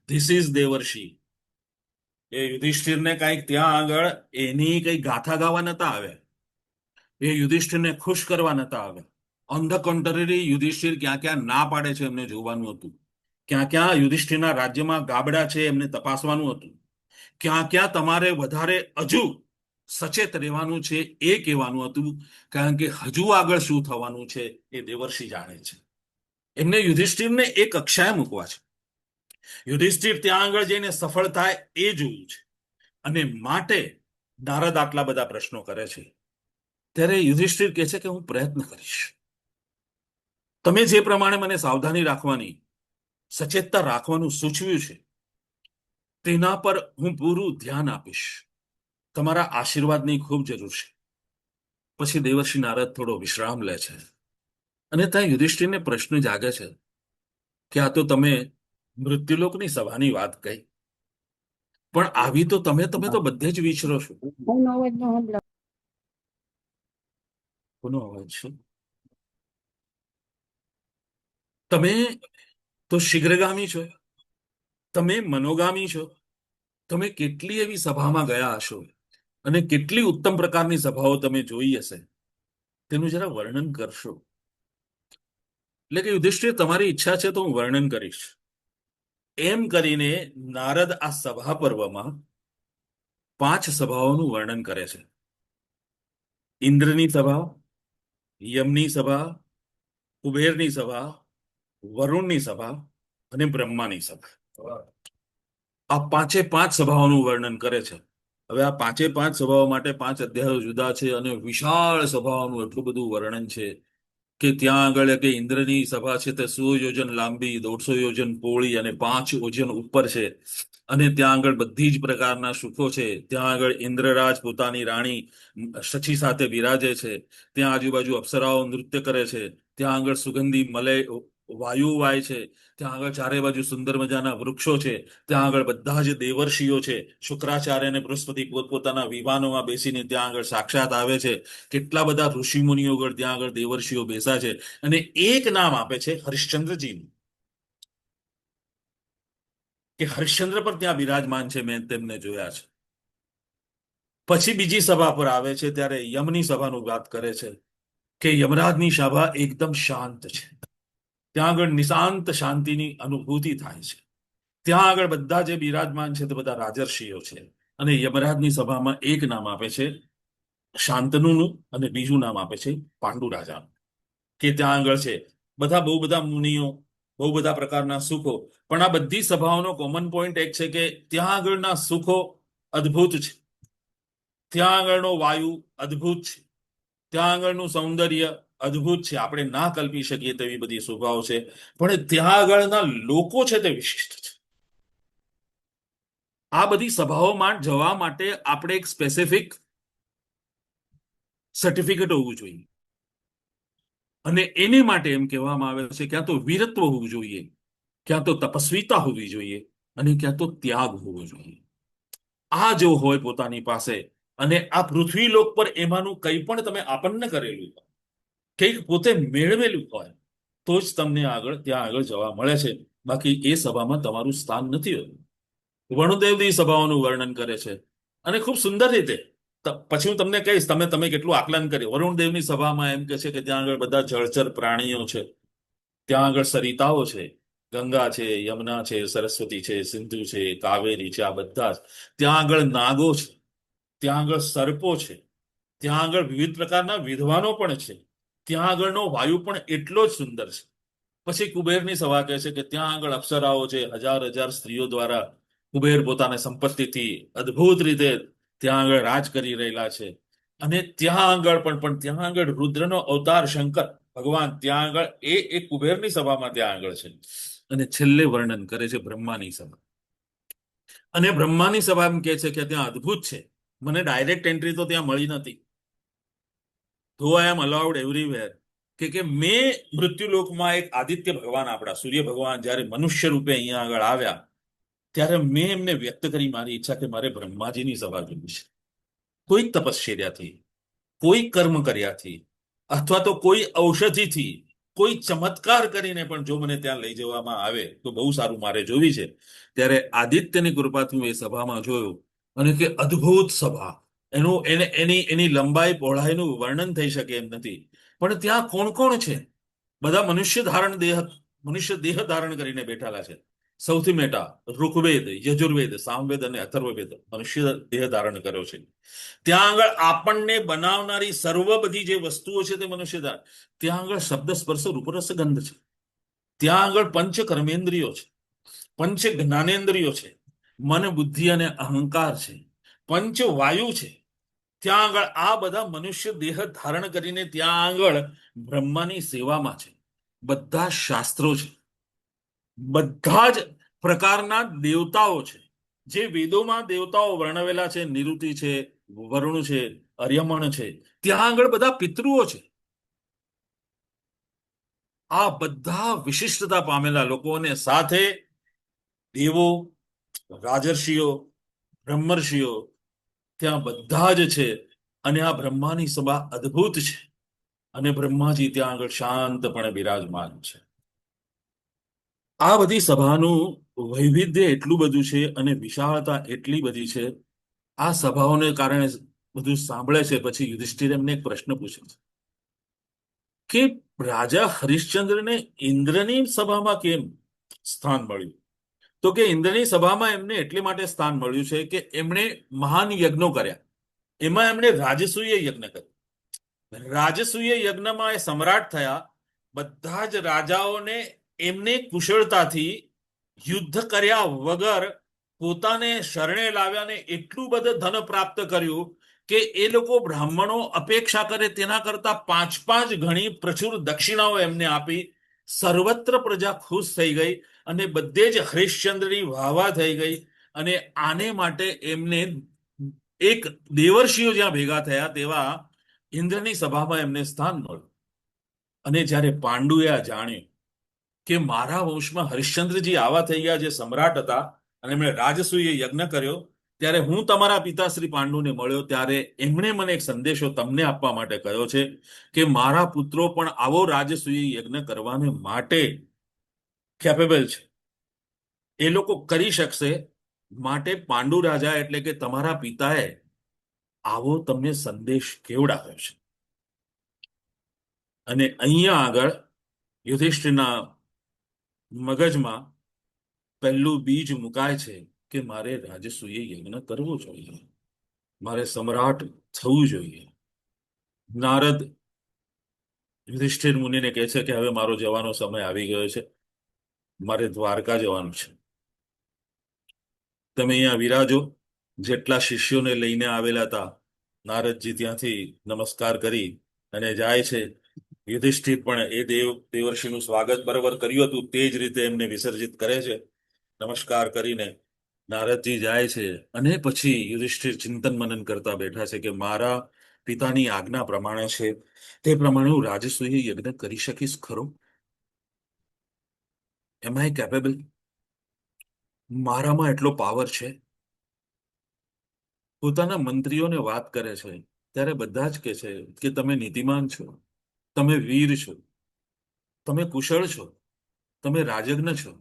ધીસ ઇઝ દેવર્ષિ. એ યુધિષ્ઠિરને કઈક ત્યાં આગળ એની કઈ ગાથા ગાવા નતા આવ્યા, એ યુધિષ્ઠિરને ખુશ કરવા નતા આવ્યા. ઓન ધ કોન્ટ્રરી, યુધિષ્ઠિર ક્યાં ક્યાં ના પાડે છે એમને જોવાનું હતું, ક્યાં ક્યાં યુધિષ્ઠિરના રાજ્યમાં ગાબડા છે એમને તપાસવાનું હતું, ક્યાં ક્યાં તમારે વધારે હજુ સચેત રહેવાનું છે એ કહેવાનું હતું. કારણ કે હજુ આગળ શું થવાનું છે એ દેવર્ષિ જાણે છે. એમને યુધિષ્ઠિરને એક કક્ષાએ મૂકવા છે. યુધિષ્ઠિર ત્યાં આગળ જઈને સફળ થાય એ જોયું છે, અને માટે નારદ આટલા બધા પ્રશ્નો કરે છે. ત્યારે યુધિષ્ઠિર કહે છે કે હું પ્રયત્ન કરીશ, તમે જે પ્રમાણે મને સાવધાની રાખવાની, સચેતતા રાખવાનું સૂચવ્યું છે તેના પર હું પૂરું ધ્યાન આપીશ. તમારા આશીર્વાદની ખૂબ જરૂર છે. પછી દેવર્ષિ નારદ થોડો વિશ્રામ લે છે, અને ત્યાં યુધિષ્ઠિરને પ્રશ્ન જાગે છે કે આ તો તમે મૃત્યુલોકની સભાની વાત કહી, પણ આવી તો તમે તો બધે જ વિચરો છો. કોનો અવાજ છે? તમે તો શીઘ્રગામી છો, તમે મનોગામી છો. તમે કેટલી એવી સભામાં ગયા હશો, અને કેટલી ઉત્તમ પ્રકારની સભાઓ તમે જોઈ હશે, તેનું જરા વર્ણન કરશો. એટલે કે યુધિષ્ઠિર, તમારી ઈચ્છા છે તો હું વર્ણન કરીશ. એમ કરીને નારદ આ સભા પર્વમાં 5 સભાઓનું વર્ણન કરે છે. ઇન્દ્રની સભા, યમની સભા, કુબેરની સભા, વરુણની સભા અને બ્રહ્માની સભા. આ 5 સભાઓનું વર્ણન કરે છે. હવે આ 5 સભાઓ માટે 5 અધ્યાયો જુદા છે, અને વિશાળ સભાઓનું એટલું બધું વર્ણન છે કે ત્યાં આગળ કે ઇન્દ્રની સભા છે તે 100 યોજન લાંબી, 150 યોજન પહોળી અને 5 યોજન ઉપર છે. અને ત્યાં આગળ બધી જ પ્રકારના સુખો છે. ત્યાં આગળ ઇન્દ્રરાજ પોતાની રાણી શચી સાથે બિરાજે છે. ત્યાં આજુબાજુ અપ્સરાઓ નૃત્ય કરે છે. ત્યાં આગળ સુગંધી મલય વાયુ વાય છે. ત્યાં આગળ ચારે બાજુ સુંદર મજાના વૃક્ષો છે. ત્યાં આગળ બધા જ દેવર્ષિઓ છે. શુક્રાચાર્ય અને બૃહસ્પતિ પોતપોતાના વિમાનોમાં બેસીને ત્યાં આગળ સાક્ષાત આવે છે. કેટલા બધા ઋષિમુનિઓ ત્યાં આગળ દેવર્ષિઓ બેસા છે. અને એક નામ આપે છે હરિશ્ચંદ્રજીનું, કે હરિશ્ચંદ્ર પર ત્યાં બિરાજમાન છે, મેં તેમને જોયા છે. પછી બીજી સભા પર આવે છે ત્યારે યમની સભાનું વાત કરે છે કે યમરાજની સભા એકદમ શાંત છે. ત્યાં આગળ નિશાંત શાંતિની અનુભૂતિ થાય છે. ત્યાં આગળ બધા જે બિરાજમાન છે તે બધા રાજર્ષિઓ છે. અને યમરાજની સભામાં એક નામ આપે છે શાંતનુનું, અને બીજું નામ આપે છે પાંડુ રાજાનું, કે ત્યાં આગળ છે બહુ બધા મુનિઓ, બહુ બધા પ્રકારના સુખો. પણ આ બધી સભાઓનો કોમન પોઈન્ટ એક છે કે ત્યાં આગળના સુખો અદ્ભુત છે, ત્યાં આગળનો વાયુ અદ્ભુત છે, ત્યાં આગળનું સૌંદર્ય અદ્ભુત છે. આપણે ના કલ્પી શકીએ તેવી બધી શોભાઓ છે. પણ ત્યાં આગળના લોકો છે તે વિશિષ્ટ છે. આ બધી સભાઓમાં જવા માટે આપણે એક સ્પેસિફિક સર્ટિફિકેટ હોવું જોઈએ, અને એને માટે એમ કહેવામાં આવે છે ક્યાં તો વીરત્વ હોવું જોઈએ, ક્યાં તો તપસ્વીતા હોવી જોઈએ, અને ક્યાં તો ત્યાગ હોવો જોઈએ. આ જો હોય પોતાની પાસે, અને આ પૃથ્વીલોક પર એમાંનું કંઈ પણ તમે આપન્ન કરેલું હોય, કંઈક પોતે મેળવેલું હોય, તો જ તમને ત્યાં આગળ જવા મળે છે. બાકી એ સભામાં તમારું સ્થાન નથી હોતું. વણુદેવની સભાઓનું વર્ણન કરે છે, અને ખૂબ સુંદર રીતે પછી હું તમને કહીશ તમે તમે કેટલું આકલન કર્યું. વરુણદેવની સભામાં એમ કે છે કે ત્યાં આગળ બધા જળચર પ્રાણીઓ છે, ત્યાં આગળ સરિતાઓ છે, ગંગા છે, યમુના છે, સરસ્વતી છે, સિંધુ છે, કાવેરી છે, આ બધા જ. ત્યાં આગળ નાગો છે, ત્યાં આગળ સર્પો છે, ત્યાં આગળ વિવિધ પ્રકારના વિદ્વાનો પણ છે, ત્યાં આગળનો વાયુ પણ એટલો જ સુંદર છે. પછી કુબેરની સભા કહે છે કે ત્યાં આગળ અપ્સરાઓ છે, હજાર હજાર સ્ત્રીઓ દ્વારા કુબેર પોતાની સંપત્તિથી અદ્ભુત રીતે ત્યાં આગળ રાજ કરી રહેલા છે. અને ત્યાં આગળ પણ ત્યાં આગળ રુદ્રનો અવતાર શંકર ભગવાન ત્યાં આગળ એ કુબેરની સભામાં ત્યાં આગળ છે. અને છેલ્લે વર્ણન કરે છે બ્રહ્માની સભા. અને બ્રહ્માની સભા એમ કહે છે કે ત્યાં અદ્ભુત છે. મને ડાયરેક્ટ એન્ટ્રી તો ત્યાં મળી નથી. ધો આઈ એમ અલાઉડ એવરીવેર. કે મેં મૃત્યુલોકમાં એક આદિત્ય ભગવાન આપણા સૂર્ય ભગવાન જ્યારે મનુષ્ય રૂપે અહીંયા આગળ આવ્યા ત્યારે મેં એમને વ્યક્ત કરી મારી ઈચ્છા કે મારે બ્રહ્માજીની સભા જોવી છે. કોઈ તપશ્ચર્યાથી, કોઈ કર્મ કર્યાથી, અથવા તો કોઈ ઔષધિથી, કોઈ ચમત્કાર કરીને પણ જો મને ત્યાં લઈ જવામાં આવે તો બહુ સારું, મારે જોવી છે. ત્યારે આદિત્યની કૃપાથી હું એ સભામાં જોયું અને કે અદ્ભુત સભા. એની લંબાઈ પહોળાઈનું વર્ણન થઈ શકે એમ નથી. પણ ત્યાં કોણ કોણ છે? બધા મનુષ્ય દેહ ધારણ કરીને બેઠેલા છે. સૌથી મોટા ઋગ્વેદ, યજુર્વેદ, સામવેદ અને અથર્વવેદ મનુષ્ય દેહ ધારણ કર્યો છે. ત્યાં આગળ આપણને બનાવનારી સર્વ બધી જે વસ્તુઓ છે તે મનુષ્ય ત્યાં આગળ શબ્દ સ્પર્શ રૂપરસ ગંધ છે. ત્યાં આગળ પંચ કર્મેન્દ્રિયો છે, પંચ જ્ઞાનેન્દ્રિયો છે, મન બુદ્ધિ અને અહંકાર છે, પંચ વાયુ છે. ત્યાં આગળ આ બધા મનુષ્ય દેહ ધારણ કરીને ત્યાં આગળ બ્રહ્માની સેવામાં છે. બધા શાસ્ત્રો છે, બધા જ પ્રકારના દેવતાઓ છે. જે વેદોમાં દેવતાઓ વર્ણવેલા છે, નિરુતિ છે, વરુણ છે, અર્યમણ છે, ત્યાં આગળ બધા પિતૃઓ છે. આ બધા વિશિષ્ટતા પામેલા લોકોને સાથે દેવો, રાજર્ષિઓ, બ્રહ્મર્ષિઓ ત્યાં બધા જ છે. અને આ બ્રહ્માની સભા અદ્ભુત છે. અને બ્રહ્માજી ત્યાં આગળ શાંતપણે બિરાજમાન છે. આ બધી સભાનું વૈવિધ્ય એટલું બધું છે અને વિશાળતા એટલી બધી છે. આ સભાઓને કારણે બધું સાંભળે છે. પછી યુધિષ્ઠિર એમને એક પ્રશ્ન પૂછે છે કે રાજા હરિશ્ચંદ્રને ઇન્દ્રની સભામાં કેમ સ્થાન મળ્યું? તો કે ઇન્દ્રની સભામાં એમને એટલે માટે સ્થાન મળ્યું છે કે એમણે મહાન યજ્ઞો કર્યા. એમાં એમણે રાજસૂય યજ્ઞ કર્યો. રાજસૂય યજ્ઞમાં એ સમ્રાટ થયા. બધા જ રાજાઓને એમને કુશળતાથી યુદ્ધ કર્યા વગર પોતાને શરણે લાવ્યા ને એટલું બધું ધન પ્રાપ્ત કર્યું કે એ લોકો બ્રાહ્મણો અપેક્ષા કરે તેના કરતા 5 ગણી પ્રચુર દક્ષિણાઓ એમને આપી. સર્વત્ર પ્રજા ખુશ થઈ ગઈ અને બધે જ હરિશ્ચંદ્રની વાહવા થઈ ગઈ. અને આને માટે એમને એક દેવર્ષિઓ જ્યાં ભેગા થયા તેવા ઇન્દ્રની સભામાં એમને સ્થાન મળ્યું. અને જ્યારે પાંડુએ આ જાણ્યું કે મારા વંશમાં હરિશ્ચંદ્રજી આવા થઈ ગયા જે સમ્રાટ હતા અને એમણે રાજસૂય યજ્ઞ કર્યો, ત્યારે હું તમારા પિતા શ્રી પાંડુને મળ્યો ત્યારે એમણે મને એક સંદેશો તમને આપવા માટે કહ્યો છે કે મારા પુત્રો પણ આવો રાજસૂય યજ્ઞ કરવાને માટે કેપેબલ છે, એ લોકો કરી શકશે. માટે પાંડુ રાજા એટલે કે તમારા પિતાએ આવો તમને સંદેશ કેવડાવ્યો છે. અને અહીંયા આગળ યુધિષ્ઠિરના મગજમાં પહેલું બીજ મુકાય છે કે મારે રાજસૂય યજ્ઞ કરવો જોઈએ, મારે સમ્રાટ થવું જોઈએ. નારદ યુધિષ્ઠિર મુનિને કહે છે કે હવે મારો જવાનો સમય આવી ગયો છે, મારે દ્વારકા જવાનું છે. તમે અહીંયા વિરાજો. જેટલા શિષ્યોને લઈને આવેલા હતા નારદજી ત્યાંથી નમસ્કાર કરી અને જાય છે. યુધિષ્ઠિર પણ એ દેવર્ષિનું સ્વાગત બરાબર કર્યું હતું તે જ રીતે એમને વિસર્જિત કરે છે. નમસ્કાર કરીને નારદજી જાય છે અને પછી યુધિષ્ઠિર ચિંતન મનન કરતા બેઠા છે કે મારા પિતાની આજ્ઞા પ્રમાણે છે તે પ્રમાણે હું રાજસૂય યજ્ઞ કરી શકીશ ખરો? એમ આઈ કેપેબલ? મારામાં એટલો પાવર છે? પોતાના મંત્રીઓને વાત કરે છે ત્યારે બધા જ કહે છે કે તમે નીતિમાન છો, તમે વીર છો, તમે કુશળ છો, તમે રાજજ્ઞ છો,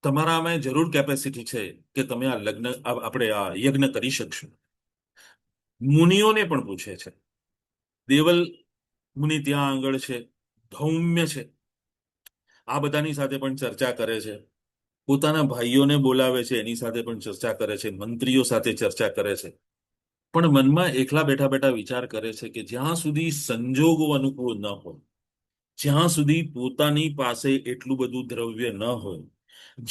તમારામાં જરૂર કેપેસિટી છે કે તમે આપણે આ યજ્ઞ કરી શકશો. મુનિઓને પણ પૂછે છે. દેવલ મુનિ ત્યાં આગળ છે, ધૌમ્ય છે, આ બધાની સાથે પણ ચર્ચા કરે છે. પોતાના ભાઈઓને બોલાવે છે, એની સાથે પણ ચર્ચા કરે છે, મંત્રીઓ સાથે ચર્ચા કરે છે. પણ મનમાં એકલા બેઠા બેઠા વિચાર કરે છે કે જ્યાં સુધી સંજોગો અનુકૂળ ન હોય, જ્યાં સુધી પોતાની પાસે એટલું બધું દ્રવ્ય ન હોય,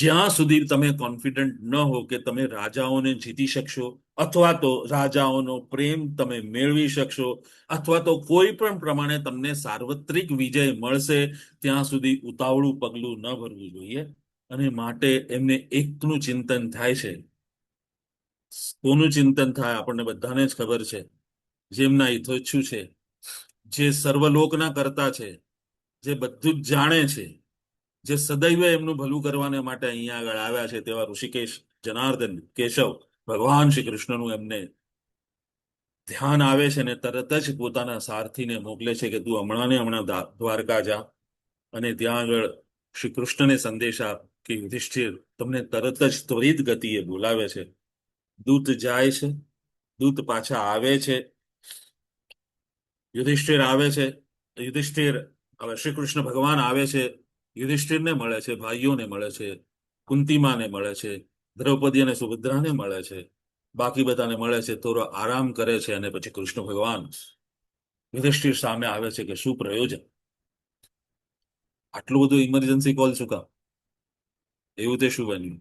જ્યાં સુધી તમે કોન્ફિડન્ટ ન હો કે તમે રાજાઓને જીતી શકશો, અથવા તો રાજાઓનો પ્રેમ તમે મેળવી શકશો, અથવા તો કોઈ પણ પ્રમાણે તમને સાર્વત્રિક વિજય મળશે, ત્યાં સુધી ઉતાવળું પગલું ન ભરવું જોઈએ. અને માટે એમને એકનું ચિંતન થાય છે. કોનું ચિંતન થાય આપણને બધાને જ ખબર છે. જેમના હિતોચ્છુ છે, જે સર્વલોકના કરતા છે, જે બધું જ જાણે છે, જે સદૈવ એમનું ભલું કરવાને માટે અહીંયા આગળ આવ્યા છે, તેવા ઋષિકેશ, જનાર્દન, કેશવ ભગવાન શ્રી કૃષ્ણનું એમને ધ્યાન આવે છે ને તરત જ પોતાના સારથીને મોકલે છે કે તું હમણાં ને હમણાં દ્વારકા જા અને ત્યાં આગળ શ્રી કૃષ્ણને સંદેશ આપ કે યુધિષ્ઠિર તમને તરત જ ત્વરિત ગતિએ બોલાવે છે. દૂત જાય છે, દૂત પાછા આવે છે, યુધિષ્ઠિર આવે છે. યુધિષ્ઠિર હવે શ્રી કૃષ્ણ ભગવાન આવે છે, યુધિષ્ઠિરને મળે છે, ભાઈઓને મળે છે, કુંતીમાને મળે છે, દ્રૌપદી અને સુભદ્રાને મળે છે, બાકી બધાને મળે છે, થોડો આરામ કરે છે અને પછી કૃષ્ણ ભગવાન યુધિષ્ઠિર સામે આવે છે કે શું પ્રયોજન, આટલું બધું ઇમરજન્સી કોલ શું કામ, એવું તે શું બન્યું?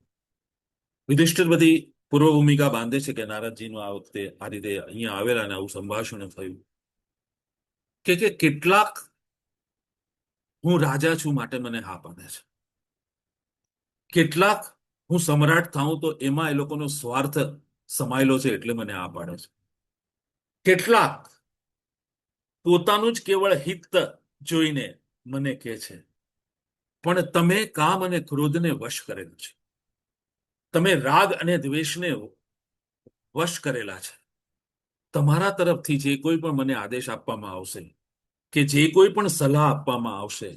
યુધિષ્ઠિર બધી પૂર્વ ભૂમિકા બાંધે છે કે નારદજીનું આ વખતે આ રીતે અહીંયા આવેલા અને આવું સંભાષણ થયું કે કેટલાક હું રાજા છું માટે મને હા પાડે છે, કેટલાક હું સમ્રાટ થાઉં તો એમાં એ લોકોનો સ્વાર્થ સમાયેલો છે એટલે મને આ પાડે છે, કેટલાક પોતાનું જ કેવળ હિત જોઈને મને કહે છે. પણ તમે કામ અને ક્રોધને વશ કરેલું છે, તમે રાગ અને દ્વેષને વશ કરેલા છે. તમારા તરફથી જે કોઈ પણ મને આદેશ આપવામાં આવશે કે જે કોઈ પણ સલાહ આપવામાં આવશે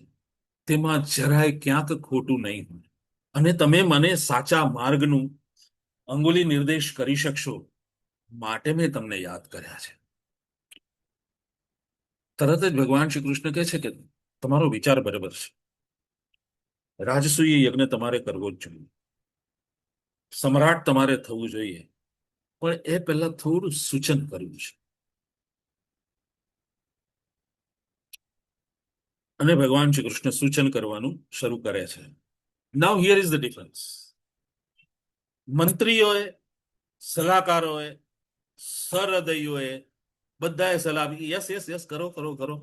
તેમાં જરાય ક્યાંક ખોટું નહીં હોય અને તમે મને સાચા માર્ગનું અંગુલી નિર્દેશ કરી શકશો, માટે મેં તમને યાદ કર્યા છે. તરત જ ભગવાન શ્રી કૃષ્ણ કહે છે કે તમારો વિચાર બરાબર છે, રાજસૂય યજ્ઞ તમારે કરવો જ જોઈએ, સમ્રાટ તમારે થવું જોઈએ, પણ એ પહેલા થોડું સૂચન કર્યું છે. અને ભગવાન શ્રી કૃષ્ણ સૂચન કરવાનું શરૂ કરે છે. નાઉ હિયર ઇઝ ધ ડિફરન્સ. મંત્રીઓએ, સલાહકારોએ, સહૃદયોએ બધાએ સલાહ આપી, યસ યસ યસ કરો કરો કરો.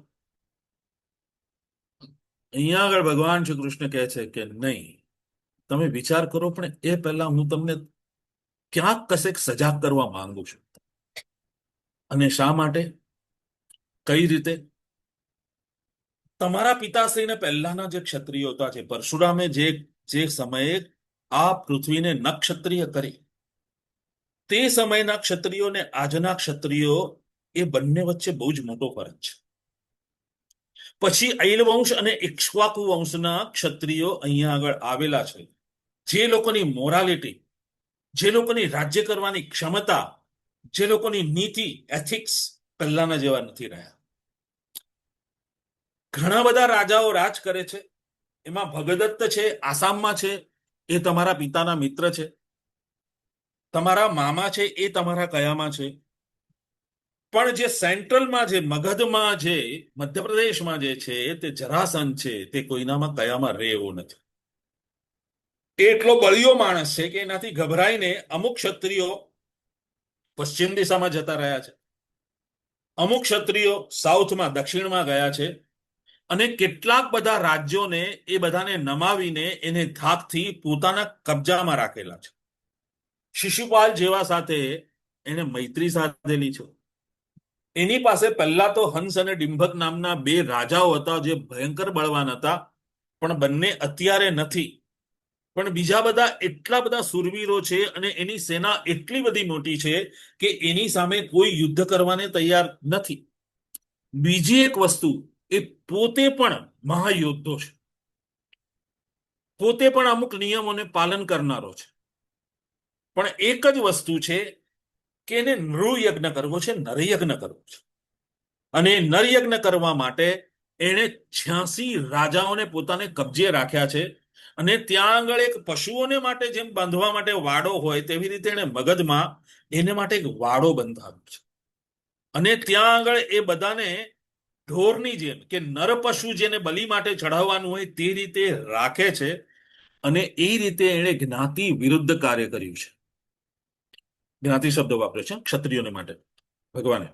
અહીંયા આગળ ભગવાન શ્રી કૃષ્ણ કહે છે કે નહીં, તમે વિચાર કરો, પણ એ પહેલા હું તમને ક્યાંક કશેક સજાગ કરવા માંગુ છું. અને શા માટે, કઈ રીતે? તમારા પિતાશ્રીને પહેલાના જે ક્ષત્રિયો હતા, જે પરશુરામે જે સમયે આ પૃથ્વીને નક્ષત્રિય કરી, તે સમયના ક્ષત્રિયો ને આજના ક્ષત્રિયો, એ બંને વચ્ચે બહુ જ મોટો ફરક છે. પછી ઐલ વંશ અને ઇક્ષ્વાકુ વંશના ક્ષત્રિયો અહીંયા આગળ આવેલા છે, જે લોકોની મોરાલિટી, જે લોકોની રાજ્ય કરવાની ક્ષમતા, જે લોકોની નીતિ, એથિક્સ પહેલાના જેવા નથી રહ્યા. ઘણા બધા રાજાઓ રાજ કરે છે, એમાં ભગદત્ત છે, આસામમાં છે, એ તમારા પિતાના મિત્ર છે. તમારા મામા છે, એ તમારા કયામાં છે. પણ જે સેન્ટ્રલમાં, જે મગધમાં, જે મધ્યપ્રદેશમાં જે છે, તે જરાસંઘ છે, તે કોઈનામાં કયામાં રહે એવો નથી. એ એટલો બળિયો માણસ છે કે એનાથી ગભરાઈને અમુક ક્ષત્રિયો પશ્ચિમ દિશામાં જતા રહ્યા છે, અમુક ક્ષત્રિયો સાઉથમાં, દક્ષિણમાં ગયા છે, અને કેટલાક બધા રાજ્યોને એ બધાને નમાવીને એને ધાકથી પોતાના કબજામાં રાખેલા છે. શિશુપાલ જેવા સાથે એને મૈત્રી સાધેલી છે. એની પાસે પહેલા તો હંસ અને ડિંભક નામના બે રાજાઓ હતા, જે ભયંકર બળવાન હતા, પણ બંને અત્યારે નથી. પણ બીજા બધા એટલા બધા સુરવીરો છે અને એની સેના એટલી બધી મોટી છે કે એની સામે કોઈ યુદ્ધ કરવાને તૈયાર નથી. બીજી એક વસ્તુ, એ પોતે પણ મહાયોદ્ધો છે, પોતે પણ અમુક નિયમોને પાલન કરનારો છે. પણ એક જ વસ્તુ છે કે એને નૃયજ્ઞ કરવો છે, નરયજ્ઞ કરવો છે. અને એ નરયજ્ઞ કરવા માટે એણે 86 રાજાઓને પોતાને કબજે રાખ્યા છે. અને ત્યાં આગળ એક પશુઓને માટે જેમ બાંધવા માટે વાડો હોય તેવી રીતે એણે મગધમાં એને માટે એક વાડો બંધાવ્યો છે. અને ત્યાં આગળ એ બધાને ઢોરની જેમ કે નર પશુ જેને બલિ માટે ચઢાવવાનું હોય તે રીતે રાખે છે. અને એ રીતે એણે જ્ઞાતિ વિરુદ્ધ કાર્ય કર્યું છે. જ્ઞાતિ શબ્દ વાપરે છે ક્ષત્રિયોને માટે ભગવાને.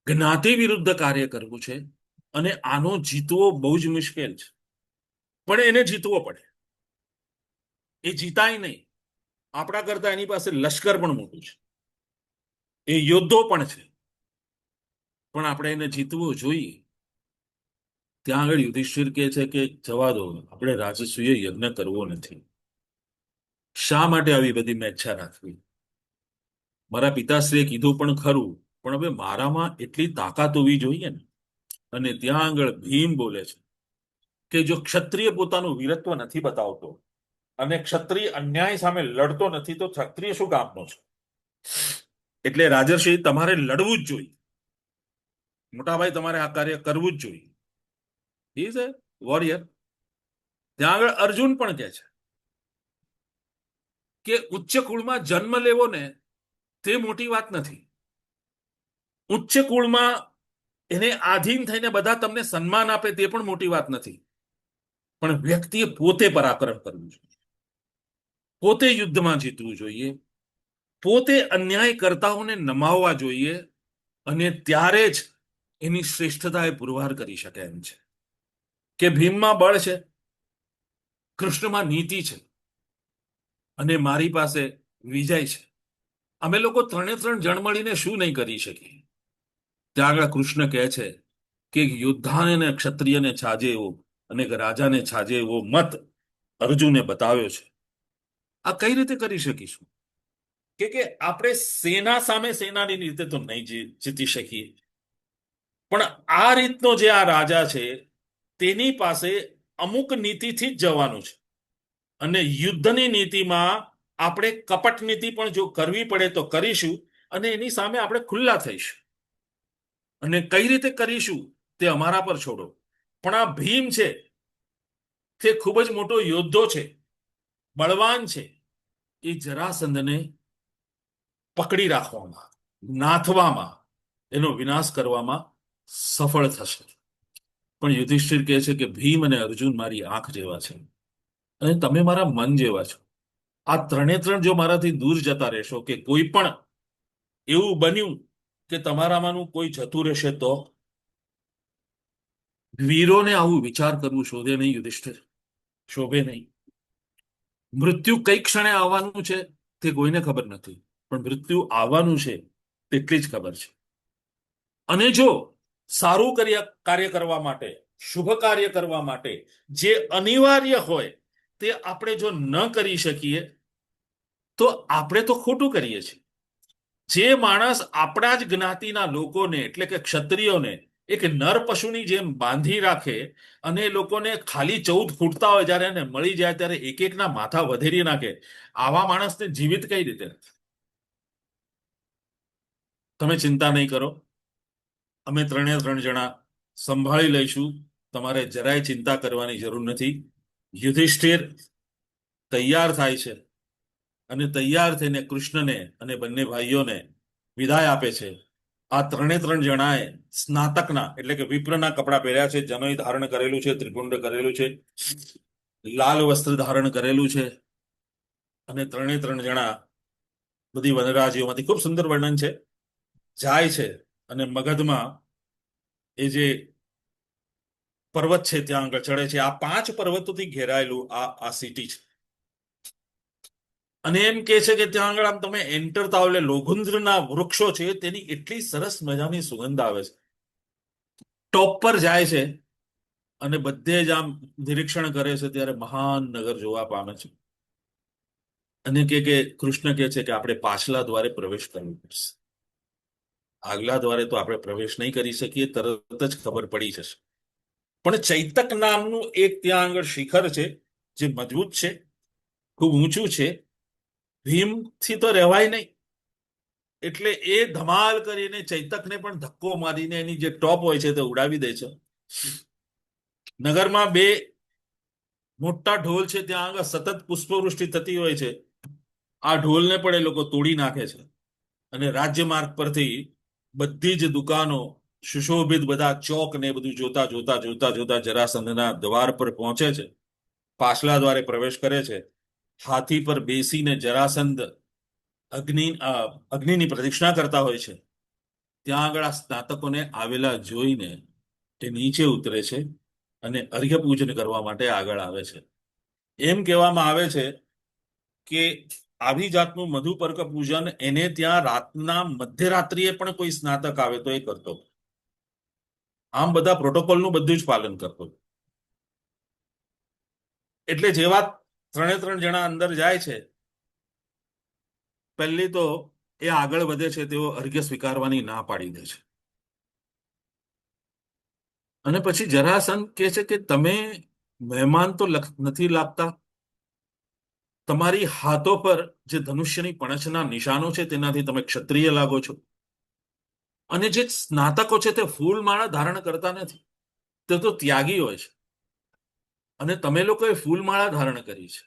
જ્ઞાતિ વિરુદ્ધ કાર્ય કરવું છે. અને આનો જીતવો બહુ જ મુશ્કેલ છે, પણ એને જીતવો પડે. એ જીતાય નહીં. આપણા કરતા એની પાસે લશ્કર પણ મોટું છે, એ યોદ્ધો પણ છે, પણ આપણે એને જીતવું જોઈએ. ત્યાં આગળ યુધિષ્ઠિર કહે છે કે જવા દો, આપણે રાજસૂય યજ્ઞ કરવો નથી. શા માટે આવી બધી મેચ્છા રાખવી? મારા પિતાશ્રીએ કીધું પણ ખરું, પણ હવે મારામાં એટલી તાકાત હોવી જોઈએ ને. અને ત્યાં આગળ ભીમ બોલે છે કે જો ક્ષત્રિય પોતાનું વીરત્વ નથી બતાવતો અને ક્ષત્રિય અન્યાય સામે લડતો નથી તો ક્ષત્રિય શું કામનો છે? એટલે રાજર્ષિ તમારે લડવું જ જોઈએ. મોટાભાઈ તમારે આ કાર્ય કરવું જ જોઈએ. Is A warrior. ત્યાં આગળ અર્જુન પણ કહે છે કે ઉચ્ચ કુળમાં જન્મ લેવો ને તે મોટી વાત નથી. ઉચ્ચ કુળમાં એને આધીન થઈને બધા તમને સન્માન આપે તે પણ મોટી વાત નથી. પણ વ્યક્તિએ પોતે પરાક્રમ કરવું જોઈએ, પોતે યુદ્ધમાં જીતવું જોઈએ, પોતે અન્યાયકર્તાઓને નમાવવા જોઈએ. અને ત્યારે જ એની શ્રેષ્ઠતા એ પુરવાર કરી શકે એમ છે. કે ભીમમાં બળ છે, કૃષ્ણમાં નીતિ છે, અને મારી પાસે વિજય છે. અમે લોકો 3 જણ મળીને શું નહીં કરી શકીએ? ત્યાં આગળ કૃષ્ણ કહે છે કે યોદ્ધાને અને ક્ષત્રિયને છાજે એવો અને રાજાને છાજે એવો મત અર્જુને બતાવ્યો છે. આ કઈ રીતે કરી શકીશું? કે આપણે સેના સામે સેનાની રીતે તો નહીં જીતી શકીએ, પણ આ રીતનો જે આ રાજા છે તેની પાસે અમુક નીતિથી જ જવાનું છે. અને યુદ્ધની નીતિમાં આપણે કપટ નીતિ પણ જો કરવી પડે તો કરીશું. અને એની સામે આપણે ખુલ્લા થઈશું. અને કઈ રીતે કરીશું તે અમારા પર છોડો. પણ આ ભીમ છે તે ખૂબ જ મોટો યોદ્ધો છે, બળવાન છે. એ જરાસંધને પકડી રાખવામાં, નાથવામાં, એનો વિનાશ કરવામાં સફળ થશે. પણ યુધિષ્ઠિર કહે છે કે ભીમ અને અર્જુન મારી આંખ જેવા છે અને તમે મારા મન જેવા છો. આ 3 જો મારાથી દૂર જતા રહેશો કે કોઈ પણ એવું બન્યું કે તમારામાંનું કોઈ જતું રહેશે તો? વીરોને આવું વિચાર કરવું શોધે નહીં યુધિષ્ઠિર, શોભે નહીં. મૃત્યુ કઈ ક્ષણે આવવાનું છે તે કોઈને ખબર નથી, પણ મૃત્યુ આવવાનું છે તેટલી જ ખબર છે. અને જો સારું કાર્ય કરવા માટે, શુભ કાર્ય કરવા માટે જે અનિવાર્ય હોય તે આપણે જો ન કરી શકીએ તો આપણે તો ખોટું કરીએ છીએ. જે માણસ આપણા જ જ્ઞાતિના લોકોને એટલે કે ક્ષત્રિયોને એક નર પશુની જેમ બાંધી રાખે અને એ લોકોને ખાલી 14 ફૂટતા હોય, જ્યારે એને મળી જાય ત્યારે એક એકના માથા વધેરી નાખે, આવા માણસને જીવિત કઈ રીતે? તમે ચિંતા નહીં કરો, અમે 3 જણા સંભાળી લઈશું. તમારે જરાય ચિંતા કરવાની જરૂર નથી. યુધિષ્ઠિર તૈયાર થાય છે અને તૈયાર થઈને કૃષ્ણને અને બંને ભાઈઓને વિદાય આપે છે. આ 3 જણાએ સ્નાતકના એટલે કે વિપ્રના કપડા પહેર્યા છે, જનોઈ ધારણ કરેલું છે, ત્રિપુંડ કરેલું છે, લાલ વસ્ત્ર ધારણ કરેલું છે. અને 3 જણા બધી વનરાજીઓમાંથી ખૂબ સુંદર વર્ણન છે, જાય છે અને મગધમાં એ જે પર્વત છે ત્યાં આગળ ચડે છે. આ 5 પર્વતોથી ઘેરાયેલું આ સિટી છે. અને એમ કે છે કે ત્યાં આગળ આમ તમે એન્ટર થાવ એટલે લોગુંદ્રના વૃક્ષો છે તેની એટલી સરસ મજાની સુગંધ આવે છે. ટોપ પર જાય છે અને બધે જ આમ નિરીક્ષણ કરે છે ત્યારે મહાન નગર જોવા પામે છે. અને કે કૃષ્ણ કહે છે કે આપણે પાછલા દ્વારે પ્રવેશ કરવો પડશે, આગલા દ્વારે તો આપણે પ્રવેશ નહીં કરી શકીએ, તરત જ ખબર પડી જશે. પણ ચૈતક નામનું એક ત્યાં આગળ શિખર છે જે મજબૂત છે, ખૂબ ઊંચું છે. ભીમથી તો રહેવાય નહીં. એટલે એ ધમાલ કરીને ચૈતકને પણ ધક્કો મારીને એની જે ટોપ હોય છે તે ઉડાવી દે છે. નગરમાં બે મોટા ઢોલ છે, ત્યાં આગળ સતત પુષ્પવૃષ્ટિ થતી હોય છે. આ ઢોલને પણ એ લોકો તોડી નાખે છે અને રાજ્યમાર્ગ પરથી બધી જ દુકાનો, સુશોભિત બધા ચોક ને એ બધું જોતા જોતા જોતા જોતા જરાસંધના દ્વાર પર પહોંચે છે. પાછલા દ્વારે પ્રવેશ કરે છે. હાથી પર બેસીને જરાસંધ અગ્નિની પ્રદક્ષિણા કરતા હોય છે. ત્યાં આગળ આ સ્નાતકોને આવેલા જોઈને તે નીચે ઉતરે છે અને અર્ઘ્ય પૂજન કરવા માટે આગળ આવે છે. એમ કહેવામાં આવે છે કે આવી જાતનું મધુપર્ક પૂજન એને ત્યાં રાતના મધ્યરાત્રિએ પણ કોઈ સ્નાતક આવે તો એ કરતો. આમ બધા પ્રોટોકોલનું બધું જ પાલન કરતો. એટલે જેવા ત્રણ જણા અંદર જાય છે, પહેલી તો એ આગળ વધે છે, તેઓ અર્ઘ્ય સ્વીકારવાની ના પાડી દે છે. અને પછી જરાસંધ કહે છે કે તમે મહેમાન તો નથી લાગતા, તમારી હાથો પર જે ધનુષ્યની પણછના નિશાનો છે તેનાથી તમે ક્ષત્રિય લાગો છો. અને જે સ્નાતકો છે તે ફૂલમાળા ધારણ કરતા નથી, તે તો ત્યાગી હોય છે, અને તમે લોકોએ ફૂલમાળા ધારણ કરી છે.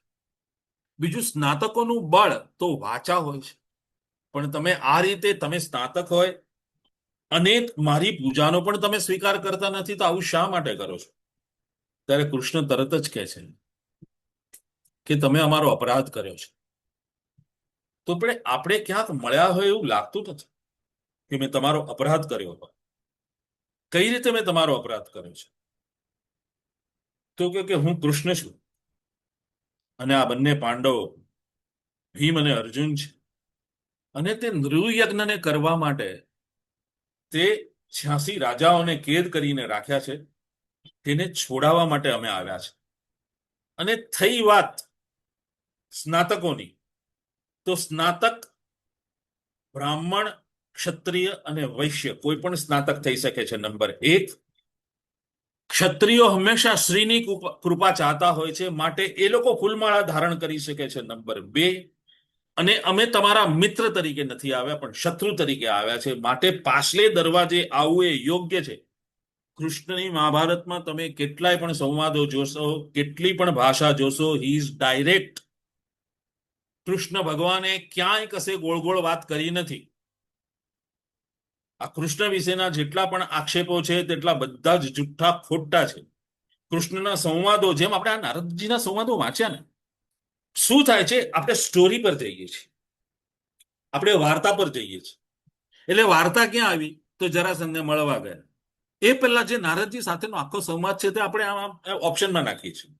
બીજું, સ્નાતકોનું બળ તો વાચા હોય છે, પણ તમે આ રીતે તમે સ્નાતક હોય અને મારી પૂજાનો પણ તમે સ્વીકાર કરતા નથી, તો આવું શા માટે કરો છો? ત્યારે કૃષ્ણ તરત જ કહે છે કે તમે અમારો અપરાધ કર્યો છે. તો આપણે ક્યાંક મળ્યા હોય એવું લાગતું નથી કે મેં તમારો અપરાધ કર્યો હોય. કઈ રીતે મેં તમારો અપરાધ કર્યો છે? તો કે હું કૃષ્ણ છું અને આ બંને પાંડવો ભીમ અને અર્જુન છે, અને તે નૃયજ્ઞને કરવા માટે તે 86 રાજાઓને કેદ કરીને રાખ્યા છે, તેને છોડાવવા માટે અમે આવ્યા છે. અને થઈ વાત સ્નાતકોની, તો સ્નાતક બ્રાહ્મણ, ક્ષત્રિય અને વૈશ્ય કોઈ પણ સ્નાતક થઈ શકે છે. નંબર 1, ક્ષત્રિયો હંમેશા શ્રીની કૃપા ચાહતા હોય છે, માટે એ લોકો ફૂલમાળા ધારણ કરી શકે છે. નંબર 2, અને અમે તમારા મિત્ર તરીકે નથી આવ્યા પણ શત્રુ તરીકે આવ્યા છે, માટે પાછલે દરવાજે આવવું એ યોગ્ય છે. કૃષ્ણની મહાભારતમાં તમે કેટલાય પણ સંવાદો જોશો, કેટલી પણ ભાષા જોશો, હી ઇઝ ડાયરેક્ટ. કૃષ્ણ ભગવાને ક્યાંય કશે ગોળ ગોળ વાત કરી નથી. આ કૃષ્ણ વિશેના જેટલા પણ આક્ષેપો છે તેટલા બધા જ જુઠ્ઠા ખોટા છે. કૃષ્ણના સંવાદો, જેમ આપણે આ નારદજીના સંવાદો વાંચ્યા ને, શું થાય છે, આપણે સ્ટોરી પર જઈએ છીએ, આપણે વાર્તા પર જઈએ છીએ. એટલે વાર્તા ક્યાં આવી? તો જરાસંધને મળવા ગયા. એ પહેલા જે નારદજી સાથેનો આખો સંવાદ છે તે આપણે આમ ઓપ્શનમાં નાખીએ છીએ,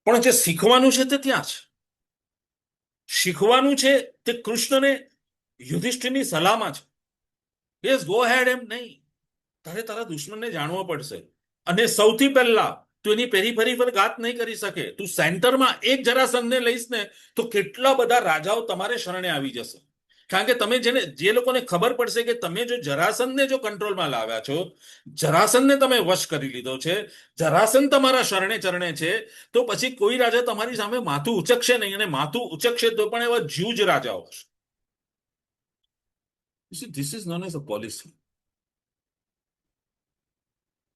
પણ જે શીખવાનું છે તે ત્યાં છે. શીખવાનું છે તે કૃષ્ણને યુધિષ્ઠિરની સલાહમાં છે. યસ, ગો હેડ, એમ નહીં. તારા દુશ્મનને જાણવો પડશે. અને સૌથી પહેલા તું એની પેરીફેરી પર ઘાત નહીં કરી શકે. તું સેન્ટરમાં એક જરાસંધને લઈશ ને તો કેટલા બધા રાજાઓ તમારે શરણે આવી જશે. કારણ કે તમે જે લોકોને ખબર પડશે કે તમે જો જરાસંધને જો કંટ્રોલમાં લાવ્યા છો, જરાસંધને તમે વશ કરી લીધો છે, જરાસંધ તમારા શરણે ચરણે છે, તો પછી કોઈ રાજા તમારી સામે માથું ઉચકશે નહીં, અને માથું ઉચકશે તો પણ એવા જ્યુજ રાજાઓ હશે. This is known as a policy.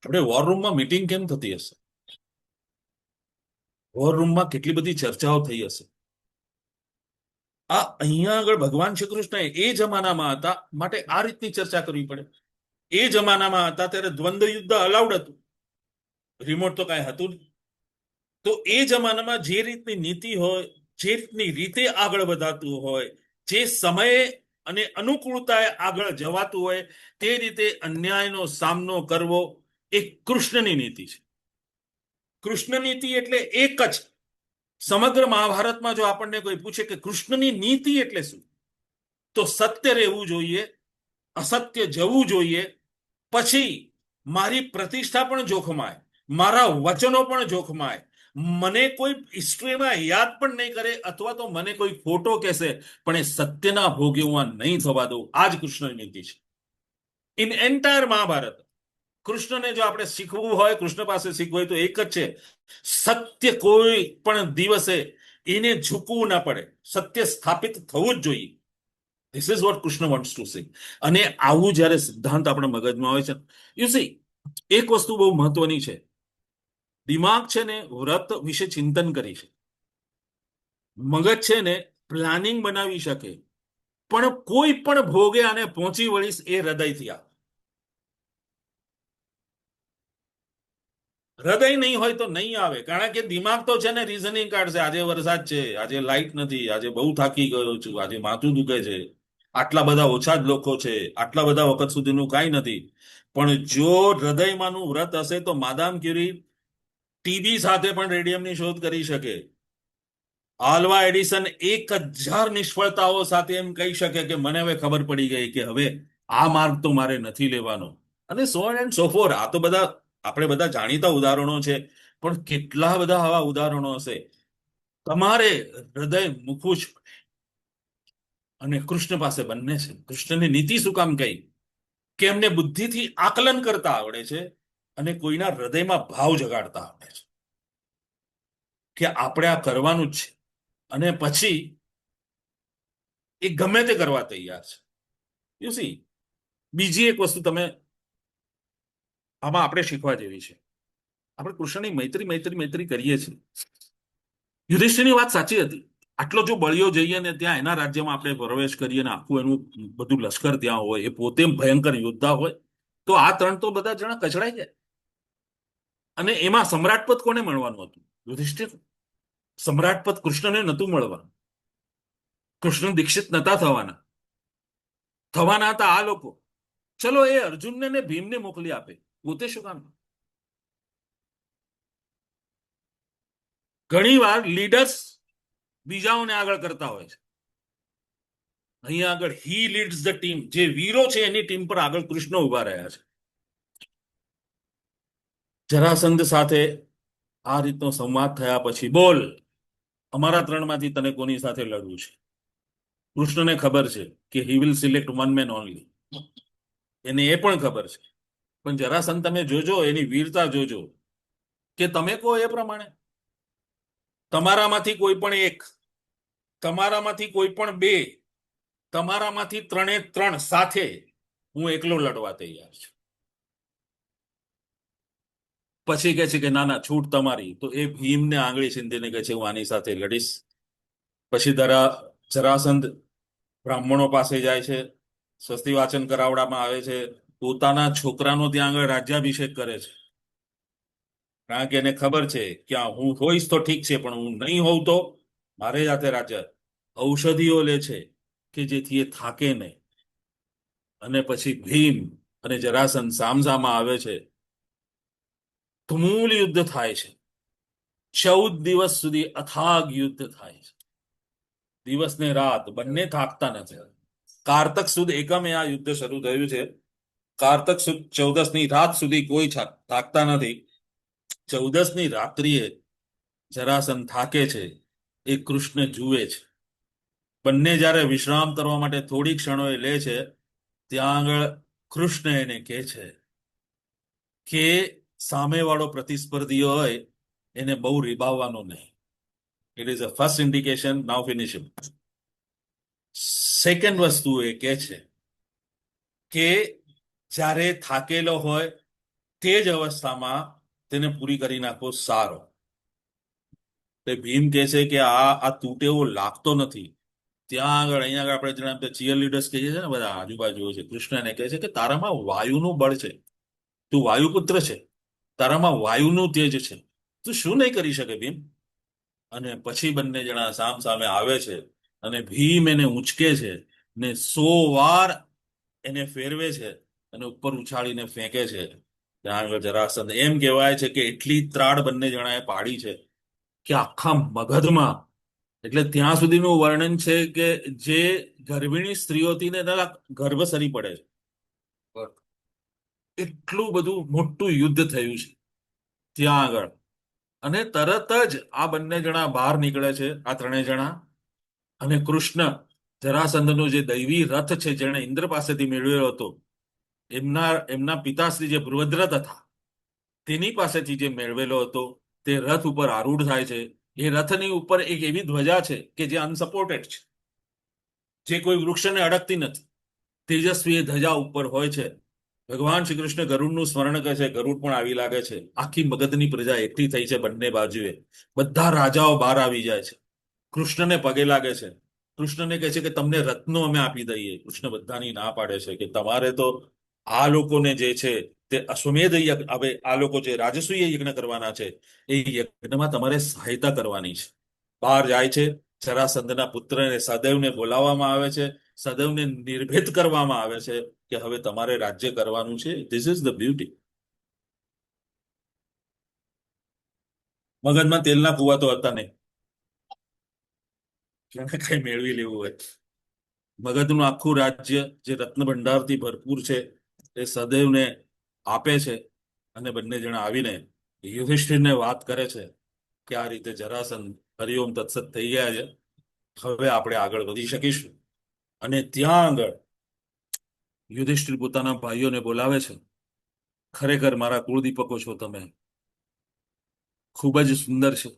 આપણે વોર રૂમમાં મીટિંગ કેમ થતી હશે? વોર રૂમમાં કેટલી બધી ચર્ચાઓ થઈ હશે. આ અહીંયા આગળ ભગવાન શ્રી કૃષ્ણ એ જમાનામાં હતા માટે આ રીતની ચર્ચા કરવી પડે. એ જમાનામાં હતા ત્યારે દ્વંદ્વ યુદ્ધ અલાઉડ હતું, રિમોટ તો કાંઈ હતું નહીં. તો એ જમાનામાં જે રીતની નીતિ હોય, જે રીતની રીતે આગળ વધાતું હોય, જે સમયે અને અનુકૂળતાએ આગળ જવાતું હોય, તે રીતે અન્યાયનો સામનો કરવો એ કૃષ્ણની નીતિ છે. કૃષ્ણ નીતિ એટલે એક જ. સમગ્ર મહાભારતમાં જો આપણને કોઈ પૂછે કે કૃષ્ણની નીતિ એટલે શું, તો સત્ય રહેવું જોઈએ, અસત્ય જવું જોઈએ, પછી મારી પ્રતિષ્ઠા પણ જોખમાય, મારા વચનો પણ જોખમાય, મને કોઈ હિસ્ટ્રીમાં યાદ પણ નહીં કરે, અથવા તો મને કોઈ ખોટો કહેશે પણ એ સત્યના ભોગે હું નહીં થવા દઉં. આ જ કૃષ્ણની નીતિ છે. ઇન એન્ટાયર મહાભારત કૃષ્ણને જો આપણે શીખવું હોય, કૃષ્ણ પાસે શીખવું હોય તો એક જ છે, સત્ય કોઈ પણ દિવસે એને ઝૂકવું ના પડે, સત્ય સ્થાપિત થવું જ જોઈએ. This is what Krishna wants to say. અને આવું જ્યારે સિદ્ધાંત આપણા મગજમાં હોય છે, યુ સી, એક વસ્તુ બહુ મહત્વની છે. દિમાગ છે ને વ્રત વિશે ચિંતન કરી છે, મગજ છે ને પ્લાનિંગ બનાવી શકે, પણ કોઈ પણ ભોગે આને પહોંચી વળીશ એ હૃદયથી આ. હૃદય નહીં હોય તો નહીં આવે, કારણ કે દિમાગ તો છે ને રીઝનિંગ કાઢશે. આજે વરસાદ છે, આજે લાઇટ નથી, આજે બહુ થાકી ગયો છું, આજે માથું દુખે છે, આટલા બધા ઓછા જ લોકો છે, આટલા બધા વખત સુધીનું કાંઈ નથી. પણ જો હૃદયમાંનું વ્રત હશે તો માદામ ક્યુરી ટીબી સાથે પણ રેડિયમની શોધ કરી શકે. આલ્વા એડિસન 1000 નિષ્ફળતાઓ સાથે એમ કહી શકે કે મને હવે ખબર પડી ગઈ કે હવે આ માર્ગ તો મારે નથી લેવાનો. અને સો એન્ડ સો ફોર. આ તો બધા આપણે બધા જાણીતા ઉદાહરણો છે, પણ કેટલા બધા આવા ઉદાહરણો હશે. તમારે હૃદય મૂકવું જ પડે. અને કૃષ્ણ પાસે બંને છે. કૃષ્ણની નીતિ શું કામ કહી? કે એમને બુદ્ધિથી આકલન કરતા આવડે છે અને કોઈના હૃદયમાં ભાવ જગાડતા આવડે છે કે આપણે આ કરવાનું જ છે. અને પછી એ ગમે તે કરવા તૈયાર છે. યુ સી, બીજી એક વસ્તુ તમે આમાં આપણે શીખવા જેવી છે. આપણે કૃષ્ણની મૈત્રી મૈત્રી મૈત્રી કરીએ છીએ. યુધિષ્ઠિરની વાત સાચી હતી. આટલો જો બળિયો જઈએ ને ત્યાં એના રાજ્યમાં આપણે પ્રવેશ કરીએ ને આખું એનું બધું લશ્કર ત્યાં હોય, એ પોતે ભયંકર યોદ્ધા હોય, તો આ 3 તો બધા જણા કચડાઈ જાય. અને એમાં સમ્રાટપદ કોને મળવાનું હતું? યુધિષ્ઠિર. સમ્રાટપદ કૃષ્ણને નહોતું મળવાનું. કૃષ્ણ દીક્ષિત નતા થવાના. થવાના હતા આ લોકો. ચલો એ અર્જુનને ને ભીમને મોકલી આપે, પોતે શું કામ? ઘણી વાર લીડર્સ બીજાઓને આગળ કરતા હોય છે. અહીંયા આગળ હી લીડ્સ ધ ટીમ. જે વીરો છે એની ટીમ પર આગળ કૃષ્ણ ઉભા રહ્યા છે. જરાસંધ સાથે આ રીતનો સંવાદ થયા પછી, બોલ, અમારા 3 માંથી તને કોની સાથે લડવું છે? કૃષ્ણને ખબર છે કે he will select one man only. એને એ પણ ખબર છે. પણ જરાસંધ તમે જોજો, એની વીરતા જોજો, કે તમે કહો એ પ્રમાણે તમારામાંથી કોઈ પણ એક, તમારામાંથી કોઈ પણ 2, તમારામાંથી 3 સાથે હું એકલો લડવા તૈયાર છું. પછી કહે છે કે ના ના, છૂટ તમારી. તો એ ભીમને આંગળી સીંધીને કહે છે હું આની સાથે લડીશ. પછી જરાસંધ બ્રાહ્મણો પાસે જાય છે, સ્વસ્તિ વાચન કરાવવામાં આવે છે, પોતાના છોકરાનો ત્યાં આગળ રાજ્યાભિષેક કરે છે. કારણ કે એને ખબર છે કે હું હોઈશ તો ઠીક છે, પણ હું નહીં હોઉં તો મારે જાતે રાજ્ય. ઔષધિઓ લે છે કે જેથી એ થાકે નહીં. અને પછી ભીમ અને જરાસંધ સામસામા આવે છે. તુમુલ યુદ્ધ થાય છે. 14 દિવસ સુધી અથાગ યુદ્ધ થાય છે. દિવસ ને રાત બંને થાકતા નથી. કારતક સુદ એકમે આ યુદ્ધ શરૂ થયું છે. કારતક સુદ 14ની રાત સુધી કોઈ થાકતા નથી. 14ની રાત્રિએ જરાસંધ થાકે છે. એ કૃષ્ણ જુએ છે. બંને જ્યારે વિશ્રામ કરવા માટે થોડી ક્ષણો એ લે છે, ત્યાં આગળ કૃષ્ણ એને કહે છે કે સામેવાળો પ્રતિસ્પર્ધી હોય એને બહુ રીબાવવાનો નહીં. It is a first indication, now finish it. Second વસ્તુ એ કહે છે કે જ્યારે થાકેલો હોય તે જ અવસ્થામાં તેને પૂરી કરી નાખો, સારો. તે ભીમ કહે છે કે આ તૂટેવો લાગતો નથી. ત્યાં આગળ અહીંયા આગળ આપણે જણાવીએ ચીયર લીડર્સ કહીએ છીએ ને બધા આજુબાજુ છે. કૃષ્ણને કહે છે કે તારામાં વાયુનું બળ છે, તું વાયુપુત્ર છે, તારામાં વાયુનું તેજ છે, તું શું નહીં કરી શકે ભીમ? અને પછી બંને જણા સામ સામે આવે છે અને ભીમ એને ઉંચકે છે ને 100 વાર એને ફેરવે છે અને ઉપર ઉછાળીને ફેંકે છે. ત્યાં આગળ જરાસંધ, એમ કહેવાય છે કે એટલી ત્રાડ બંને જણાએ પાડી છે કે આખા મગધમાં, એટલે ત્યાં સુધીનું વર્ણન છે કે જે ગર્ભિણી સ્ત્રીઓથી ને ગર્ભ સરી પડે છે. એટલું બધું મોટું યુદ્ધ થયું છે ત્યાં આગળ. અને તરત જ આ બંને જણા બહાર નીકળે છે, આ 3 જણા. અને કૃષ્ણ જરાસંધનો જે દૈવી રથ છે જેણે ઇન્દ્ર પાસેથી મેળવેલો હતો, એમના પિતાશ્રી જે બૃહદ્રથ હતા તેની પાસેથી જે મેળવેલો હતો, તે રથ ઉપર આરૂઢ થાય છે. એ રથની ઉપર એક એવી ધ્વજા છે કે જે અનસપોર્ટેડ છે. જે કોઈ વૃક્ષને અડકતી નથી, તેજસ્વી ધજા ઉપર હોય છે. ભગવાન શ્રી કૃષ્ણ ગરુડનું સ્મરણ કરે છે, ગરુડ પણ આવી લાગે છે. આખી મગધની પ્રજા એકઠી થઈ છે બંને બાજુએ. બધા રાજાઓ બહાર આવી જાય છે, કૃષ્ણને પગે લાગે છે. કૃષ્ણને કહે છે કે તમને રત્નો અમે આપી દઈએ. કૃષ્ણ બધાની ના પાડે છે કે તમારે તો આ લોકોને જે છે તે અશ્વમેધ યજ્ઞ, હવે આ લોકો જે રાજસૂય યજ્ઞ કરવાના છે એ યજ્ઞમાં તમારે સહાયતા કરવાની છે. બહાર જાય છે, જરાસંધના પુત્રને સદૈવને બોલાવવામાં આવે છે, સદૈવને નિર્ભેદ કરવામાં આવે છે કે હવે તમારે રાજ્ય કરવાનું છે. This is the beauty. મગજમાં તેલના કુવા તો હતા નહીં, જેને કઈ મેળવી લેવું હોય. મગધનું આખું રાજ્ય જે રત્ન ભંડારથી ભરપૂર છે એ સદૈવને આપે છે. અને બંને જણા આવીને યુધિષ્ઠિરને વાત કરે છે કે આ રીતે જરાસંધ હરિઓમ તત્સત થઈ ગયા છે, હવે આપણે આગળ વધી શકીશું. અને ત્યાં આગળ યુધિષ્ઠિર પોતાના ભાઈઓને બોલાવે છે. ખરેખર મારા કુળદીપકો છો તમે, ખૂબ જ સુંદર છે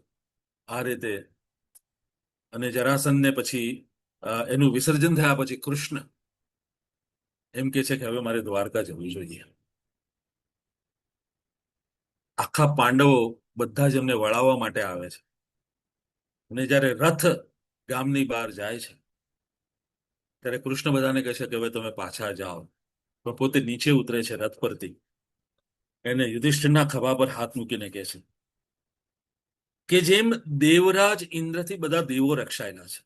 આ રીતે. અને જરાસંધને પછી એનું વિસર્જન થયા પછી કૃષ્ણ એમ કે છે કે હવે મારે દ્વારકા જવું જોઈએ. આખા પાંડવો બધા જ એમને વળાવવા માટે આવે છે. અને જ્યારે રથ ગામની બહાર જાય છે ત્યારે કૃષ્ણ બધાને કહે છે કે હવે તમે પાછા જાઓ, પણ પોતે નીચે ઉતરે છે રથ પરથી. એને યુધિષ્ઠિરના ખભા પર હાથ મૂકીને કહે છે કે જેમ દેવરાજ ઇન્દ્રથી બધા દેવો રક્ષાયેલા છે,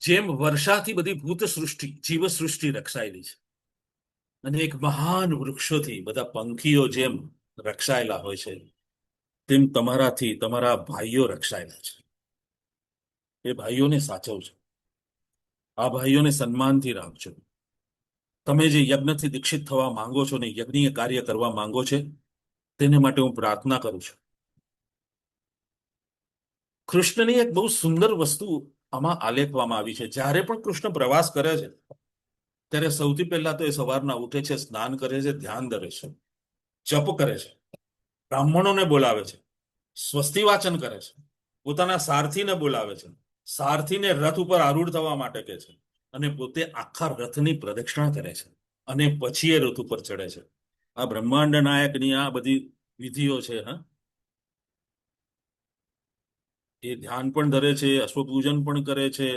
જેમ વર્ષાથી બધી ભૂત સૃષ્ટિ જીવ સૃષ્ટિ રક્ષાયેલી છે, અને એક મહાન વૃક્ષોથી બધા પંખીઓ જેમ રક્ષાયેલા હોય છે, તેમ તમારાથી તમારા ભાઈઓ રક્ષાયેલા છે. એ ભાઈઓને સાચવજો, આ ભાઈઓને સન્માનથી રાખજો. તમે જે યજ્ઞથી દીક્ષિત થવા માંગો છો ને યજ્ઞીય કાર્ય કરવા માંગો છે તેને માટે હું પ્રાર્થના કરું છું. કૃષ્ણની એક બહુ સુંદર વસ્તુ આમાં આલેખવામાં આવી છે. જ્યારે પણ કૃષ્ણ પ્રવાસ કરે છે ત્યારે સૌથી પહેલા તો એ સવારના ઉઠે છે, સ્નાન કરે છે, ધ્યાન ધરે છે, જપ કરે છે, બ્રાહ્મણોને બોલાવે છે, સ્વસ્તિ વાચન કરે છે, પોતાના સારથીને બોલાવે છે, સારથીને રથ ઉપર આરૂઢ થવા માટે કહે છે, અને પોતે આખા રથની પ્રદક્ષિણા કરે છે, અને પછી એ રથ ઉપર ચડે છે. આ બ્રહ્માંડ નાયકની આ બધી વિધિઓ છે. હા, એ ધ્યાન પણ ધરે છે, અશ્વપૂજન પણ કરે છે,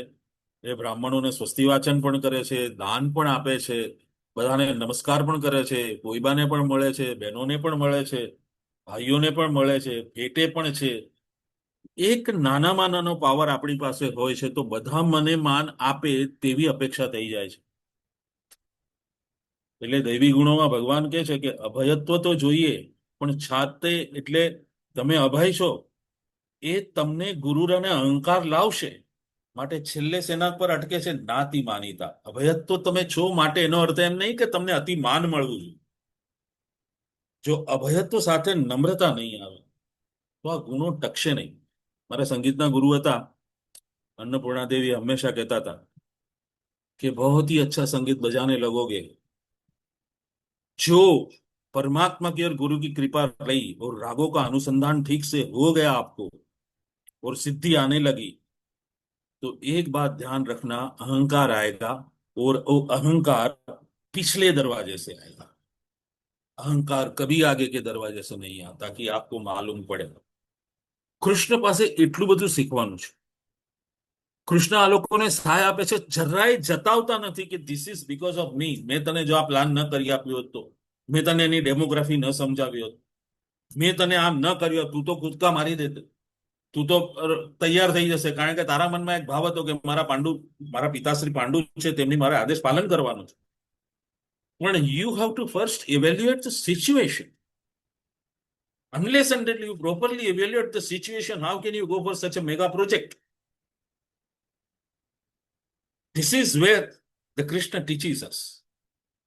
એ બ્રાહ્મણોને સ્વસ્તિ વાચન પણ કરે છે, દાન પણ આપે છે, બધાને નમસ્કાર પણ કરે છે, કોઈબાને પણ મળે છે, બહેનોને પણ મળે છે, ભાઈઓને પણ મળે છે, ભેટે પણ છે. એક નાનામાં નાનો પાવર આપણી પાસે હોય છે તો બધા મને માન આપે તેવી અપેક્ષા થઈ જાય છે. એટલે દૈવી ગુણોમાં ભગવાન કહે છે કે અભયત્વ તો જોઈએ, પણ છાતે એટલે તમે અભય છો એ તમને ગુરુર અને અહંકાર લાવશે. માટે છેલ્લે સેના પર અટકે છે નાતિ માનીતા. અભયત્વ તમે છો માટે એનો અર્થ એમ નહીં કે તમને અતિ માન મળવું જોઈએ. જો અભયત્વ સાથે નમ્રતા નહીં આવે તો આ ગુણો ટકશે નહીં. મારા સંગીતના ગુરુ હતા अन्नपूर्णा देवी, हमेशा कहता था कि बहुत ही अच्छा संगीत बजाने लगोगे जो परमात्मा की और गुरु की कृपा रही और रागों का अनुसंधान ठीक से हो गया आपको और सिद्धि आने लगी तो एक बात ध्यान रखना, अहंकार आएगा और वो अहंकार पिछले दरवाजे से आएगा. अहंकार कभी आगे के दरवाजे से नहीं आता कि आपको मालूम पड़े. કૃષ્ણ પાસે એટલું બધું શીખવાનું છે. કૃષ્ણ આ લોકોને સહાય આપે છે, જરાય જતાવતા નથી કે this is because of me. મેં તને જો આ પ્લાન ન કરી આપ્યો હોત તો, મેં તને એની ડેમોગ્રાફી ન સમજાવી હોત, મેં તને આમ ન કર્યો, તું તો કૂદકા મારી દેત, તું તો તૈયાર થઈ જશે, કારણ કે તારા મનમાં એક ભાવ હતો કે મારા પિતાશ્રી પાંડુ છે, તેમની મારે આદેશ પાલન કરવાનું છે. પણ you have to first evaluate the situation. Unless until you properly evaluate the situation, how can you go for such a mega project? This is where the Krishna teaches us.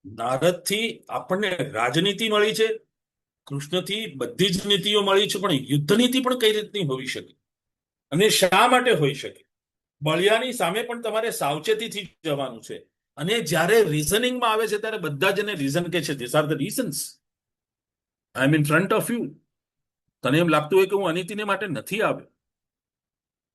નારદથી આપણને રાજનીતિ મળી છે, કૃષ્ણથી બધી જ નીતિઓ મળી છે, પણ યુદ્ધ નીતિ પણ કઈ રીતની હોઈ શકે અને શા માટે હોઈ શકે? બળિયાની સામે પણ તમારે સાવચેતીથી જવાનું છે. અને જ્યારે રીઝનિંગમાં આવે છે ત્યારે બધા જ એને રીઝન કહે છે. This are the reasons. I am in front of you. તને એમ લાગતું હોય કે હું અનિતિને માટે નથી આવ્યો,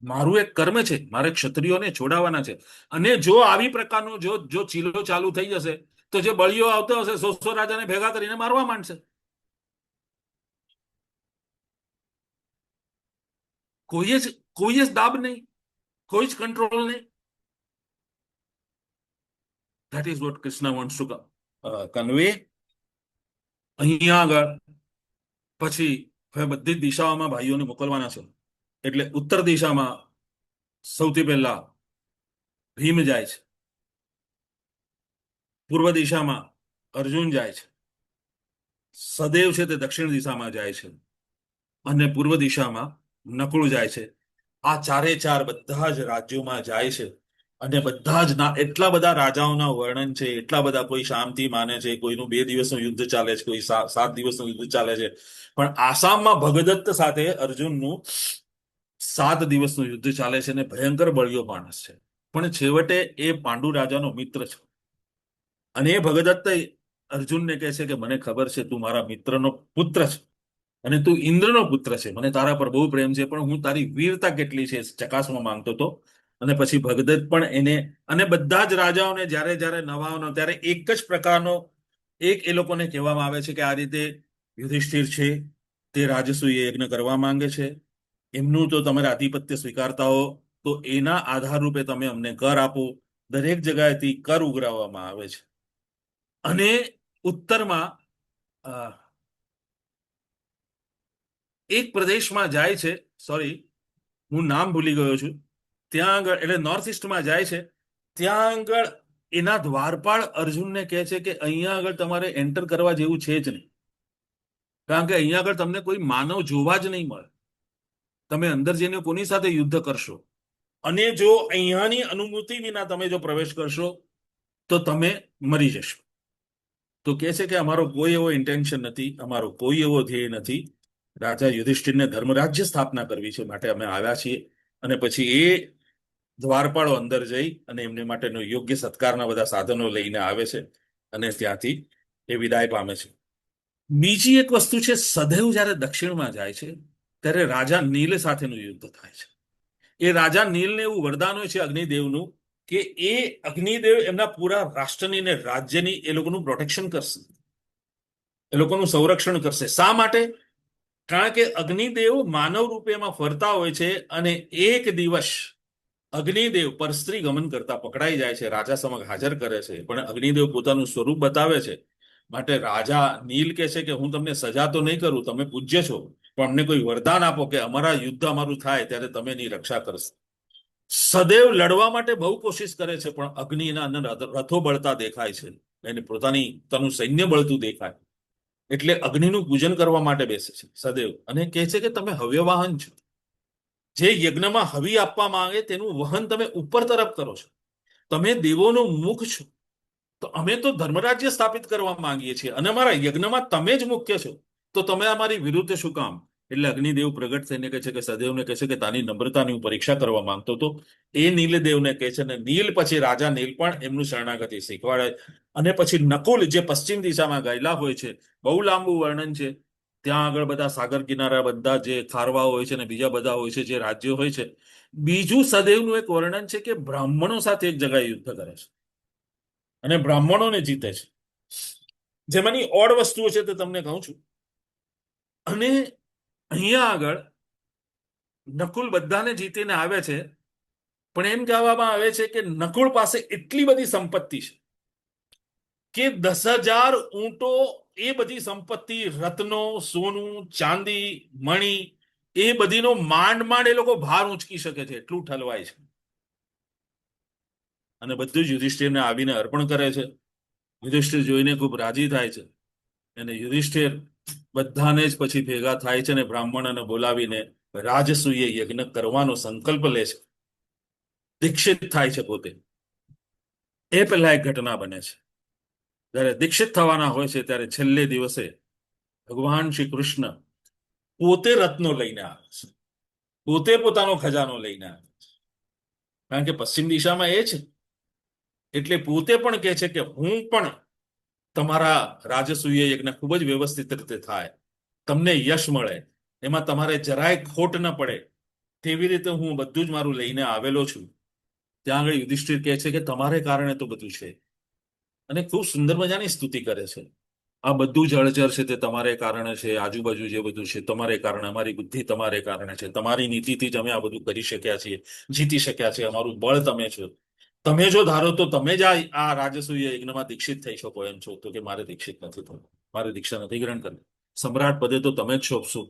મારું એક કર્મ છે, મારે ક્ષત્રિયોને છોડાવવાના છે. અને જો આવી પ્રકારનો જો ચીલો ચાલુ થઈ જશે તો જે બળીઓ આવતો હશે 100 રાજાને ભેગા કરીને મારવા માંડશે. કોઈ જ દાબ નહીં, કોઈ જ કંટ્રોલ નહીં. That is what Krishna wants to convey. અહીંયા આગળ પછી હવે બધી જ દિશાઓમાં ભાઈઓને મોકલવાના છે. એટલે ઉત્તર દિશામાં સૌથી પહેલા ભીમ જાય છે, પૂર્વ દિશામાં અર્જુન જાય છે, સદેવ છે તે દક્ષિણ દિશામાં જાય છે, અને પૂર્વ દિશામાં નકુળ જાય છે. આ ચારે ચાર બધા જ રાજ્યોમાં જાય છે. અને બધા જ એટલા બધા રાજાઓના વર્ણન છે, એટલા બધા, કોઈ શાંતિ માને છે, કોઈનું 2 દિવસનું યુદ્ધ ચાલે છે, કોઈ 7 દિવસનું યુદ્ધ ચાલે છે. પણ આસામમાં ભગદત્ત સાથે અર્જુનનું 7 દિવસનું યુદ્ધ ચાલે છે અને ભયંકર બળિયો માણસ છે. પણ છેવટે એ પાંડુ રાજાનો મિત્ર છે. અને એ ભગદત્ત અર્જુનને કહે છે કે મને ખબર છે તું મારા મિત્રનો પુત્ર છે અને તું ઇન્દ્રનો પુત્ર છે, મને તારા પર બહુ પ્રેમ છે, પણ હું તારી વીરતા કેટલી છે ચકાસવા માંગતો હતો. અને પછી ભગદત્ત પણ એને, અને બધા જ રાજાઓને જ્યારે જ્યારે નવાઓનો ત્યારે એક જ પ્રકારનો એ લોકોને કહેવામાં આવે છે કે આ રીતે યુધિષ્ઠિર છે તે રાજસૂય યજ્ઞ કરવા માંગે છે, એમનું તો તમે આધિપત્ય સ્વીકારતા હો તો એના આધાર રૂપે તમે અમને કર આપો. દરેક જગ્યાએથી કર ઉઘરાવવામાં આવે છે. અને ઉત્તરમાં એક પ્રદેશમાં જાય છે, સોરી હું નામ ભૂલી ગયો છું, ત્યાં આગળ એટલે નોર્થ ઇસ્ટમાં જાય છે. ત્યાં આગળ એના દ્વારપાળ અર્જુનને કહે છે કે અહીંયા આગળ તમારે એન્ટર કરવા જેવું છે જ નહીં, કારણ કે અહીંયા આગળ તમને કોઈ માનવ જોવા જ નહીં મળે. તમે અંદર જઈને કોની સાથે યુદ્ધ કરશો? અને જો અહીંયાની અનુમતિ વિના તમે જો પ્રવેશ કરશો તો તમે મરી જશો. તો કહે છે કે અમારો કોઈ એવો ઇન્ટેન્શન નથી, અમારો કોઈ એવો ધ્યેય નથી. રાજા યુધિષ્ઠિરને ધર્મરાજ્ય સ્થાપના કરવી છે, માટે અમે આવ્યા છીએ. અને પછી એ દ્વારપાળો અંદર જઈ અને એમને માટેનો યોગ્ય સત્કારના બધા સાધનો લઈને આવે છે અને ત્યાંથી એ વિદાય પામે છે. બીજી એક વસ્તુ છે, સદૈવ જ્યારે દક્ષિણમાં જાય છે ત્યારે રાજા નીલ સાથેનું યુદ્ધ થાય છે. એ રાજા નીલને એવું વરદાન હોય છે અગ્નિદેવનું કે એ અગ્નિદેવ એમના પૂરા રાષ્ટ્રની ને રાજ્યની એ લોકોનું પ્રોટેક્શન કરશે, એ લોકોનું સંરક્ષણ કરશે. શા માટે? કારણ કે અગ્નિદેવ માનવ રૂપે એમાં ફરતા હોય છે અને એક દિવસ અગ્નિદેવ પરસ્ત્રી ગમન કરતા પકડાઈ જાય છે, રાજા સમક્ષ હાજર કરે છે, પણ અગ્નિદેવ પોતાનું સ્વરૂપ બતાવે છે. માટે રાજા નીલ કહે છે કે હું તમને સજા તો નહીં કરું, તમે પૂજ્ય છો, પણ અમને કોઈ વરદાન આપો કે અમારા યુદ્ધ અમારું થાય ત્યારે તમે એની રક્ષા કરશો. સદૈવ લડવા માટે બહુ કોશિશ કરે છે, પણ અગ્નિના અંદર રથો બળતા દેખાય છે, એને પોતાનું સૈન્ય બળતું દેખાય, એટલે અગ્નિનું પૂજન કરવા માટે બેસે છે સદૈવ. અને કહે છે કે તમે હવ્યવાહન છો, જે યજ્ઞમાં હવિ આપવા માંગે તેનું વહન તમે ઉપર તરફ કરો છો, તમે દેવોનું મુખ છો. તો અમે તો ધર્મરાજ્ય સ્થાપિત કરવા માંગીએ છીએ અને અમારા યજ્ઞમાં તમે જ મુખ્ય છો, તો તમે અમારી વિરુદ્ધ શું કામ? એટલે અગ્નિદેવ પ્રગટ થઈને કહે છે કે સદેવને કહે છે કે તારી નમ્રતાની હું પરીક્ષા કરવા માંગતો હતો. એ નીલદેવને કહે છે, અને નીલ પછી રાજા નીલ પણ એમનું શરણાગતિ શીખવાડે. અને પછી નકુલ જે પશ્ચિમ દિશામાં ગયેલા હોય છે, બહુ લાંબુ વર્ણન છે. ત્યાં આગળ બધા સાગર કિનારા, બધા જે ખારવાઓ હોય છે અને બીજા બધા હોય છે, જે રાજ્યો હોય છે. બીજું સદેવનું એક વર્ણન છે કે બ્રાહ્મણો સાથે એક જગ્યાએ યુદ્ધ કરે છે અને બ્રાહ્મણોને જીતે છે. જેમાંની ઓડ વસ્તુઓ છે તે તમને કહું છું. અને અહીંયા આગળ નકુલ બધાને જીતીને આવે છે, પણ એમ કહેવામાં આવે છે કે નકુલ પાસે એટલી બધી સંપત્તિ છે કે 10,000 ઊંટો, એ બધી સંપત્તિ, રત્નો, સોનું, ચાંદી, મણી, એ બધીનો માંડ માંડ એ લોકો ભાર ઊંચકી શકે છે, એટલું ઠલવાય છે. અને બધું જ યુધિષ્ઠિરને આવીને અર્પણ કરે છે. યુધિષ્ઠિર જોઈને ખૂબ રાજી થાય છે અને યુધિષ્ઠિર બધાને જ પછી ભેગા થાય છે અને બ્રાહ્મણોને બોલાવીને રાજસૂય યજ્ઞ કરવાનો સંકલ્પ લે છે, દીક્ષિત થાય છે પોતે. એ પહેલા એક ઘટના બને છે, જ્યારે દીક્ષિત થવાના હોય છે ત્યારે છેલ્લે દિવસે ભગવાન શ્રી કૃષ્ણ પોતે રત્નો લઈને આવે છે, પોતે પોતાનો ખજાનો લઈને આવે છે. કારણ કે પશ્ચિમ દિશામાં એ છે, એટલે પોતે પણ કહે છે કે હું પણ તમારા રાજસૂય યજ્ઞ ખૂબ જ વ્યવસ્થિત રીતે થાય, તમને યશ મળે, એમાં તમારે જરાય ખોટ ન પડે, તેવી રીતે હું બધું જ મારું લઈને આવેલો છું. ત્યાં આગળ યુધિષ્ઠિર કહે છે કે તમારે કારણે તો બધું છે, અને ખૂબ સુંદર મજાની સ્તુતિ કરે છે. આ બધું જળચર છે તે તમારે કારણે છે, આજુબાજુ જે બધું છે તમારે કારણે, અમારી બુદ્ધિ તમારે કારણે છે, તમારી નીતિથી જ અમે આ બધું કરી શક્યા છીએ, જીતી શક્યા છીએ, અમારું બળ તમે છો. તમે જો ધારો તો તમે જ આ રાજસૂય યજ્ઞમાં દીક્ષિત થઈ શકો એમ છો. તો કે મારે દીક્ષિત નથી થવું, મારે દીક્ષા નથી ગ્રહણ કરવી, સમ્રાટ પદે તો તમે જ શોભશો.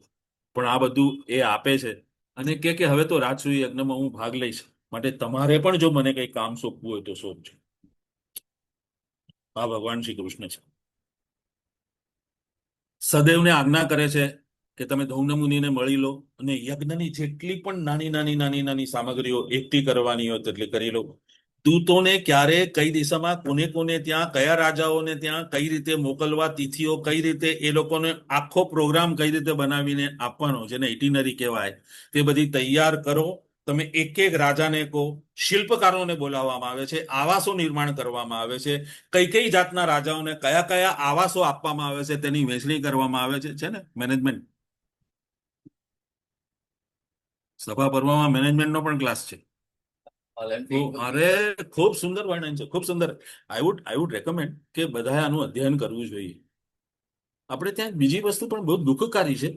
પણ આ બધું એ આપે છે અને કે હવે તો રાજસૂય યજ્ઞમાં હું ભાગ લઈશ, માટે તમારે પણ જો મને કંઈ કામ સોંપવું હોય તો સોંપજો. આ ભગવાન શ્રી કૃષ્ણ છે. સદેવને આજ્ઞા કરે છે કે તમે ધૌમ્ય મુનિને મળી લો અને યજ્ઞની જેટલી પણ નાની નાની નાની નાની સામગ્રીઓ એકઠી કરવાની હોય તેટલી કરી લો. દૂતોને ક્યારે કઈ દિશામાં કોને કોને ત્યાં, કયા રાજાઓને ત્યાં કઈ રીતે મોકલવા, તિથિઓ કઈ રીતે, એ લોકોને આખો પ્રોગ્રામ કઈ રીતે બનાવીને આપવાનો, જેને ઇટિનરી કહેવાય, તે બધી તૈયાર કરો. તમે એક એક રાજાને કહો, શિલ્પકારોને બોલાવવામાં આવે છે, આવાસો નિર્માણ કરવામાં આવે છે, કઈ કઈ જાતના રાજાઓને કયા કયા આવાસો આપવામાં આવે છે તેની વહેંચણી કરવામાં આવે છે ને મેનેજમેન્ટ. સભા પર્વમાં મેનેજમેન્ટનો પણ ક્લાસ છે. અરે ખૂબ સુંદર વર્ણન છે, ખૂબ સુંદર. આઈ વુડ રેકમેન્ડ કે બધાએ આનું અધ્યયન કરવું જોઈએ. આપણે ત્યાં બીજી વસ્તુ પણ બહુ દુઃખકારી છે,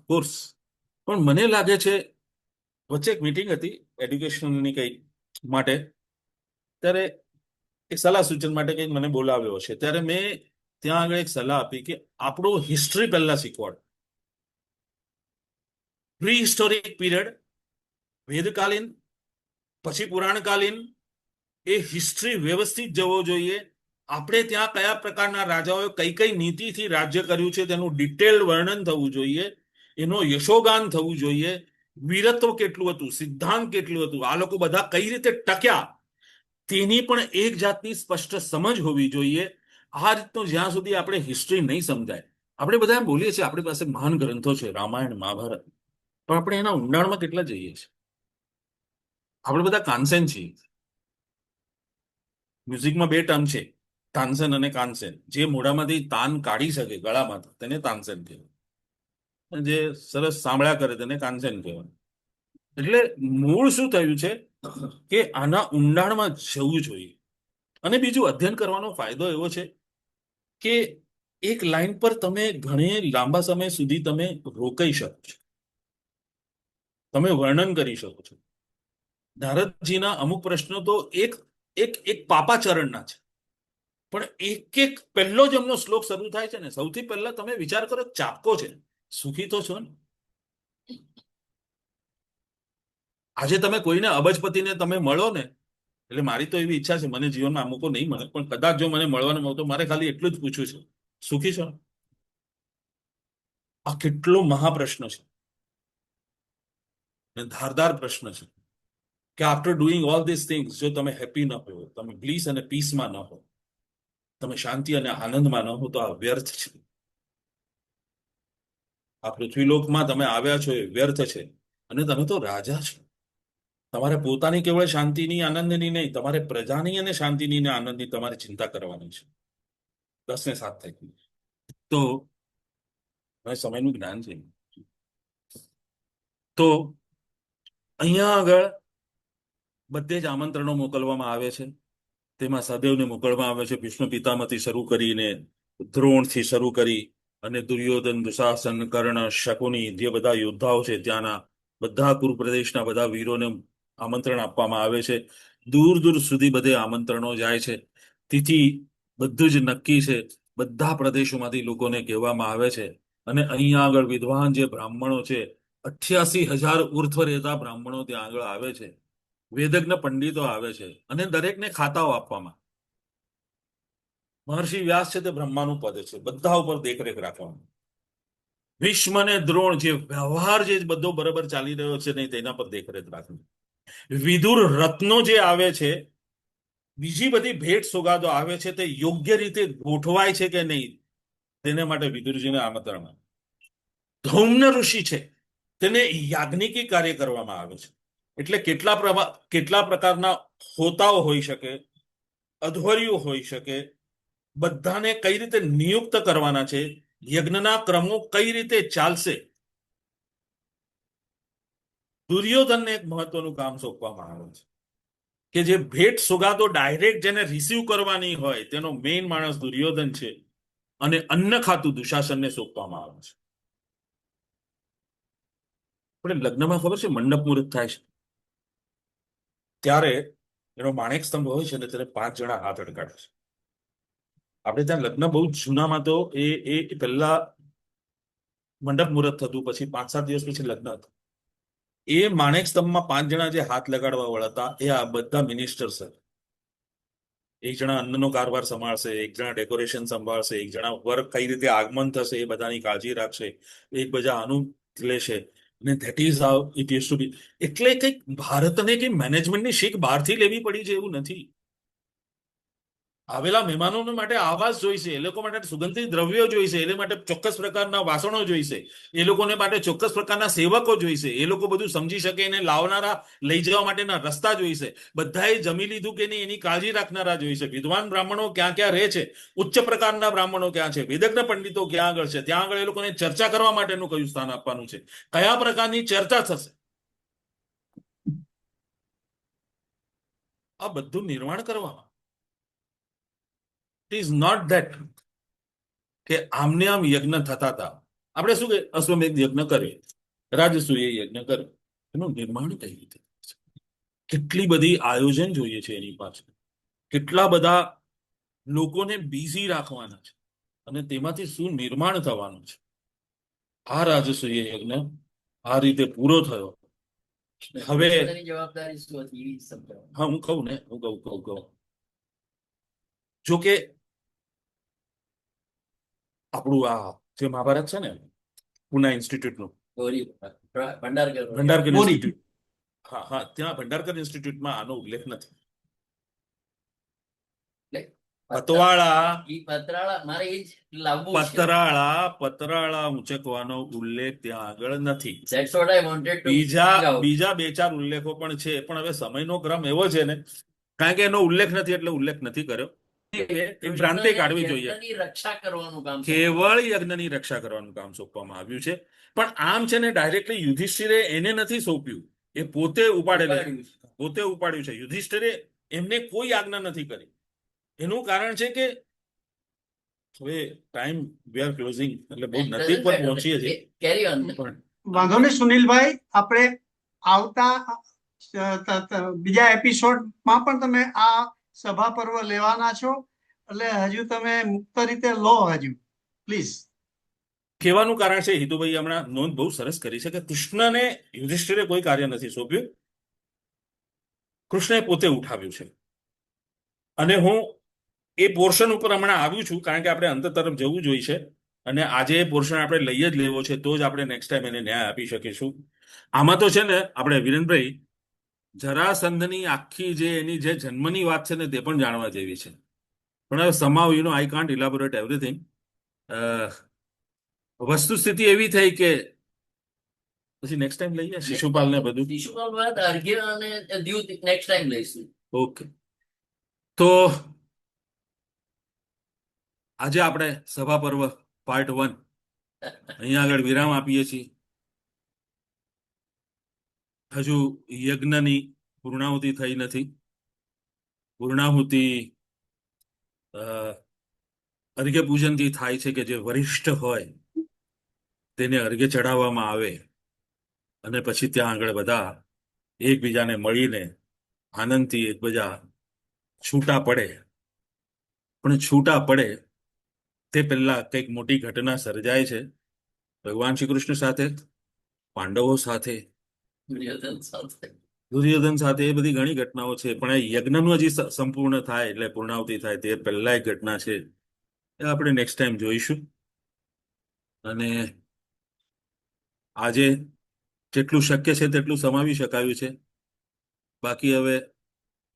કોર્સ. પણ મને લાગે છે વચ્ચે એક મીટિંગ હતી એડ્યુકેશનની કંઈક માટે, ત્યારે એક સલાહ સૂચન માટે કંઈક મને બોલાવ્યો છે. ત્યારે મેં ત્યાં આગળ એક સલાહ આપી કે આપણું હિસ્ટ્રી પહેલા શીખવાડ. પ્રી હિસ્ટોરિક પીરિયડ, વેદકાલીન, પછી પુરાણકાલીન, એ હિસ્ટ્રી વ્યવસ્થિત જવો જોઈએ. આપણે ત્યાં કયા પ્રકારના રાજાઓએ કઈ કઈ નીતિથી રાજ્ય કર્યું છે તેનું ડિટેલ્ડ વર્ણન થવું જોઈએ, એનો યશોગાન થવું જોઈએ, વીરત્વ કેટલું હતું, સિદ્ધાંત કેટલું હતું, આ લોકો બધા કઈ રીતે ટક્યા તેની પણ એક જાતની સ્પષ્ટ સમજ હોવી જોઈએ. આ રીતનું જ્યાં સુધી આપણે હિસ્ટ્રી નહીં સમજાય, આપણે બધા એમ બોલીએ છીએ આપણી પાસે મહાન ગ્રંથો છે, રામાયણ, મહાભારત, પણ આપણે એના ઊંડાણમાં કેટલા જઈએ છીએ? આપણે બધા કાનસેન છીએ. મ્યુઝિકમાં બે ટર્મ છે, તાનસેન અને કાનસેન. જે મોઢામાંથી તાન કાઢી શકે ગળામાંથી તેને તાનસેન કહેવાય, જે સરસ સાંભળ્યા કરે તેને કાનસેન કહેવાય. એટલે મૂળ શું થયું છે કે આના ઊંડાણમાં જવું જોઈએ. અને બીજું, અધ્યયન કરવાનો ફાયદો એવો છે કે એક લાઈન પર તમે ઘણી લાંબા સમય સુધી તમે રોકાઈ શકો છો, તમે વર્ણન કરી શકો છો. નારદજીના અમુક પ્રશ્નો તો એક એક એક પાપાચરણના છે, પણ એક એક પહેલો જ એમનો શ્લોક શરૂ થાય છે ને, સૌથી પહેલા તમે વિચાર કરો, ચાપકો છે, સુખી તો છો ને? આજે તમે કોઈને અબજપતિને તમે મળો ને, એટલે મારી તો એવી ઈચ્છા છે, મને જીવનમાં અમુકો નહીં મળે, પણ કદાચ જો મને મળવાનો મળતો, મારે ખાલી એટલું જ પૂછ્યું છે, સુખી છો? આ કેટલો મહાપ્રશ્ન છે, ધારદાર પ્રશ્ન છે કે after doing all this things જો તમે હેપી ન હો, તમે બ્લીસ અને પીસમાં ન હો, તમે શાંતિ અને આનંદમાં ન હો, તો આ વ્યર્થ છે. આ પૃથ્વીલોકમાં તમે આવ્યા છો એ વ્યર્થ છે. અને તમે તો રાજા છો. તમારે પોતાની કેવળ શાંતિની આનંદની નહીં, તમારે પ્રજાની અને શાંતિની અને આનંદની તમારે ચિંતા કરવાની છે. 10 ને 7 થઈ. તો હવે સમયનું જ્ઞાન છે. તો અહીંયા આગળ બધે જ આમંત્રણો મોકલવામાં આવે છે. તેમાં સહદેવને મોકલવામાં આવે છે, ભીષ્મ પિતામહથી શરૂ કરીને, દ્રોણથી શરૂ કરી અને દુર્યોધન, દુશાસન, કર્ણ, શકુની, જે બધા યોદ્ધાઓ છે ત્યાંના બધા કુરુપ્રદેશના બધા વીરોને આમંત્રણ આપવામાં આવે છે. દૂર દૂર સુધી બધે આમંત્રણો જાય છે. તેથી બધું જ નક્કી છે. બધા પ્રદેશોમાંથી લોકોને કહેવામાં આવે છે. અને અહીંયા આગળ વિદ્વાન જે બ્રાહ્મણો છે, 88,000 ઉર્ધ્વ રહેતા બ્રાહ્મણો ત્યાં આગળ આવે છે, વેદજ્ઞ પંડિતો આવે છે, અને દરેકને ખાતાઓ આપવામાં. મહર્ષિ વ્યાસ છે તે બ્રહ્માનું પદ છે, બધા ઉપર દેખરેખ રાખવાનું. ભીષ્મ અને દ્રોણ જે વ્યવહાર જે બધો બરાબર ચાલી રહ્યો છે નહીં તેના પર દેખરેખ રાખવી. વિદુર રત્નો જે આવે છે, બીજી બધી ભેટ સોગાદો આવે છે, તે યોગ્ય રીતે ગોઠવાય છે કે નહીં તેને માટે વિદુરજીને આમંત્રણ. ધૌમ્ય ઋષિ છે, તેને યાજ્ઞિકી કાર્ય કરવામાં આવે છે. એટલે કેટલા પ્રકારના હોતાઓ હોઈ શકે, અધ્વર્યો હોઈ શકે, બધાને કઈ રીતે નિયુક્ત કરવાના છે, યજ્ઞના ક્રમો કઈ રીતે ચાલશે, દુર્યોધનને એક મહત્વનું કામ સોંપવામાં આવે છે કે જે ભેટ સોગાદો ડાયરેક્ટ જેને રિસીવ કરવાની હોય તેનો મેઇન માણસ દુર્યોધન છે અને અન્ન ખાતું દુશાસનને સોંપવામાં આવે છે. આપણે લગ્નમાં ખબર છે મંડપ મુહૂર્ત થાય છે ત્યારે એનો માણેક સ્તંભ હોય છે ને તેને 5 જણા હાથ અડકાડે છે. આપણે ત્યાં લગ્ન બહુ જૂનામાં તો એ પહેલા મંડપ મુહૂર્ત થતું, પછી 5-7 દિવસ પછી લગ્ન હતું. એ માણેક સ્તંભમાં 5 જણા જે હાથ લગાડવા વાળા હતા એ આ બધા મિનિસ્ટર્સ હતા. એક જણા અન્નનો કારભાર સંભાળશે, એક જણા ડેકોરેશન સંભાળશે, એક જણા વર્ક કઈ રીતે આગમન થશે એ બધાની કાળજી રાખશે, એક બધા આનું લેશે. અને that is how it use to be. એટલે કંઈક ભારતને કંઈ મેનેજમેન્ટની શીખ બહારથી લેવી પડી છે એવું નથી. આવેલા મહેમાનો માટે આવાસ જોઈશે, એ લોકો માટે સુગંધિત દ્રવ્યો જોઈશે, એ માટે ચોક્કસ પ્રકારના વાસણો જોઈશે, એ લોકોને માટે ચોક્કસ પ્રકારના સેવકો જોઈશે, એ લોકો બધું સમજી શકે એને લાવનારા લઈ જવા માટેના રસ્તા જોઈશે, બધાએ જમી લીધું કે નહીં એની કાળજી રાખનારા જોઈશે, વિદ્વાન બ્રાહ્મણો ક્યાં ક્યાં રહે છે, ઉચ્ચ પ્રકારના બ્રાહ્મણો ક્યાં છે, વેદજ્ઞ પંડિતો ક્યાં આગળ છે, ત્યાં આગળ એ લોકોને ચર્ચા કરવા માટેનું કયું સ્થાન આપવાનું છે, કયા પ્રકારની ચર્ચા થશે, આ બધું નિર્માણ કરવામાં. ઇટ ઇઝ નોટ ધેટ કે આમને આમ યજ્ઞ થતા હતા. આપણે શું કે અશ્વમેધ યજ્ઞ કરીએ, રાજસૂય યજ્ઞ કરીએ, એનું નિર્માણ કઈ રીતે થાય છે? કેટલી બધી આયોજન જોઈએ છે એની પાછળ, કેટલા બધા લોકોને બિઝી રાખવાના છે અને તેમાંથી શું નિર્માણ થવાનું છે. આ રાજસૂય યજ્ઞ આ રીતે પૂરો થયો. હવે કૃષ્ણની જવાબદારી શું હતી એ સમજાવો. હા હું કહું ને, હું કહું જો કે આપણું આ જે મહાભારત છે ને પુના ઇન્સ્ટિટ્યૂટનું ગૌરી ભંડારકર ભંડારકર ઇન્સ્ટિટ્યૂટ, હા ત્યાં ભંડારકર ઇન્સ્ટિટ્યૂટમાં આનો ઉલ્લેખ નથી. પતવાળા ઈ પતરાળા મારે એ જ લાવવું છે. પતરાળા ઉંચકવાનો ઉલ્લેખ ત્યાં આગળ નથી. That's what I wanted to બીજા find out. 2-4 ઉલ્લેખો પણ છે, પણ હવે સમયનો ક્રમ એવો છે ને, કારણ કે એનો ઉલ્લેખ નથી એટલે ઉલ્લેખ નથી કર્યો. એ ભ્રાંતિ કાઢવી જોઈએ. યજ્ઞની રક્ષા કરવાનું કામ છે. કેવળ યજ્ઞની રક્ષા કરવાનું કામ સોંપવામાં આવ્યું છે. પણ આમ છે ને ડાયરેક્ટલી યુધિષ્ઠિરે એને નથી સોંપ્યું, એ પોતે ઉપાડ્યું છે. યુધિષ્ઠિરે એમને કોઈ આજ્ઞા નથી કરી. એનું કારણ છે કે હવે ટાઈમ વી આર ક્લોઝિંગ એટલે બહુ નજીક પર પહોંચીએ છીએ. Carry on. પણ વાંધો નહીં સુનિલભાઈ, આપણે આવતા બીજા એપિસોડમાં પણ તમે આ સભા પર્વ લેવાના છો, એટલે હજુ તમે મુક્ત રીતે લો હજુ પ્લીઝ. કહેવાનું કારણ છે, હિતુભાઈ હમણાં નોંધ બહુ સરસ કરી છે કે કૃષ્ણને યુધિષ્ઠિરે કોઈ કાર્ય નથી સોંપ્યું, કૃષ્ણએ પોતે ઉઠાવ્યું છે. અને હું એ પોર્શન ઉપર હમણાં આવ્યું છું કારણ કે આપણે અંત તરફ જવું જોઈશે અને આજે એ પોર્શન આપણે લઈ જ લેવો છે તો જ આપણે નેક્સ્ટ ટાઈમ એને ન્યાય આપી શકીશું. આમાં તો છે ને આપણે વિરેનભાઈ જરાસંધની આખી જે એની જે જન્મની વાત છે ને તે પણ જાણવા જેવી છે, પણ હવે સમાવ આઈ કાન્ટ ઇલાબોરેટ એવરીથિંગ. વસ્તુસ્થિતિ એવી થઈ કે પછી નેક્સ્ટ ટાઈમ લઈએ શિશુપાલ ને બધું. શિશુપાલ બાદ અર્ઘ્ય અને દ્યુત નેક્સ્ટ ટાઈમ લઈશું. ઓકે, તો આજે આપણે સભા પર્વ પાર્ટ 1 અહીંયા આગળ વિરામ આપીએ છીએ. હજુ યજ્ઞની પૂર્ણાહુતિ થઈ નથી. પૂર્ણાહુતિ અર્ઘ્ય પૂજનથી થાય છે કે જે વરિષ્ઠ હોય તેને અર્ઘ્ય ચડાવવામાં આવે અને પછી ત્યાં આગળ બધા એકબીજાને મળીને આનંદથી એકબીજા છૂટા પડે. પણ છૂટા પડે તે પહેલા કંઈક મોટી ઘટના સર્જાય છે ભગવાન શ્રી કૃષ્ણ સાથે, પાંડવો સાથે, દુર્યોધન સાથે. એ બધી ઘણી ઘટનાઓ છે, પણ એ યજ્ઞનું હજી સંપૂર્ણ થાય એટલે પૂર્ણાહુતિ થાય તે પહેલા એક ઘટના છે એ આપણે નેક્સ્ટ ટાઈમ જોઈશું. અને આજે જેટલું શક્ય છે તેટલું સમાવી શકાયું છે. બાકી હવે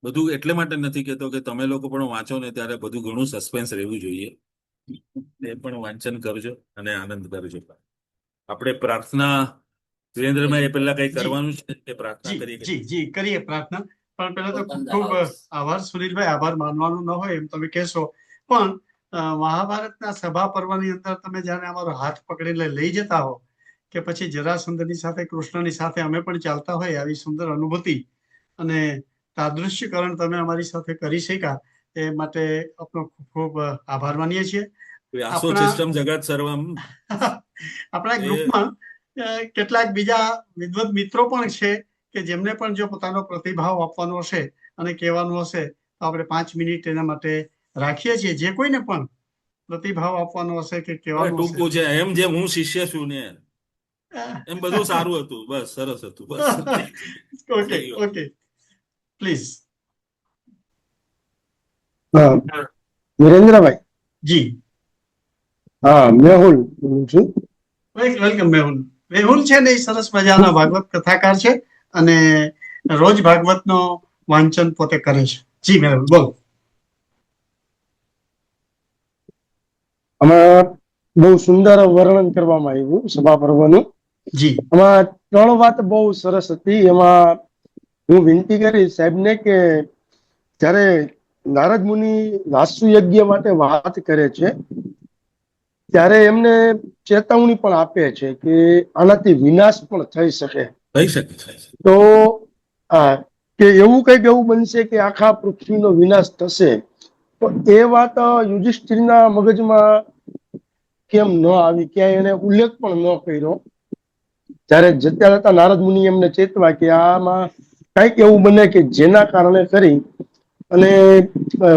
બધું એટલે માટે નથી કહેતો કે તમે લોકો પણ વાંચો ને ત્યારે બધું ઘણું સસ્પેન્સ રહેવું જોઈએ. એ પણ વાંચન કરજો અને આનંદ કરજો. આપણે પ્રાર્થના વિરેન્દ્રભાઈ એ પહેલા કઈ કરવાનું છે એ પ્રાર્થના કરીએ. જી કરીએ પ્રાર્થના. પણ પહેલા તો ખૂબ ખૂબ આભાર સુનિલભાઈ. આભાર માનવાનું ન હોય એમ તમે કહેશો, પણ મહાભારતના સભા પર્વની અંદર તમે જ્યારે અમારો હાથ પકડીને લઈ જતા હો કે પછી જરાસંધની સાથે કૃષ્ણની સાથે અમે પણ ચાલતા હોય આવી સુંદર અનુભૂતિ અને તાદૃશ્યકરણ તમે અમારી સાથે કરી શક્યા એ માટે આપનો ખૂબ ખૂબ આભાર માનીએ છીએ. વ્યાસો આપણા- સિસ્ટમ જગત સર્વમ આપણા એ- ગ્રુપમાં કેટલાક બીજા વિદ્વત મિત્રો પણ છે કે જેમને પણ જો પોતાનો પ્રતિભાવ આપવાનો હશે અને કહેવાનું હશે તો આપણે 5 મિનિટ એના માટે રાખીએ છીએ. જે કોઈને પણ પ્રતિભાવ આપવાનો હશે કે કહેવાનું ટૂંકું હશે. છે એમ જેમ હું શિષ્ય છું ને એમ બધું સારું હતું, બસ સરસ હતું, બસ. Okay okay please. હા, વિરેન્દ્રભાઈ. જી હા, મેહુલ બોલું છું. વેલકમ મેહુલ. મેહુલ છે ને એ સરસ મજાના ભાગવત કથાકાર છે અને રોજ ભાગવતનો વાંચન પોતે કરે છે. જી મેહુલ બોલો. આમાં બહુ સુંદર વર્ણન કરવામાં આવ્યું સભા પર્વનું. જી આમાં 3 વાત બહુ સરસ હતી. એમાં હું વિનંતી કરીશ સાહેબને કે જ્યારે નારદ મુનિ વાસુ યજ્ઞ માટે વાત કરે છે ત્યારે એમને ચેતવણી પણ આપે છે કે આનાથી વિનાશ પણ થઈ શકે. થઈ શકે છે. તો આ કે એવું કંઈક એવું બનશે કે આખા પૃથ્વીનો વિનાશ થશે. તો એ વાત યુધિષ્ઠિરના મગજમાં કેમ ન આવી, ક્યાંય એને ઉલ્લેખ પણ ન કર્યો. ત્યારે જતા જતા નારદ મુનિ એમને ચેતવા કે આમાં કંઈક એવું બને કે જેના કારણે કરી અને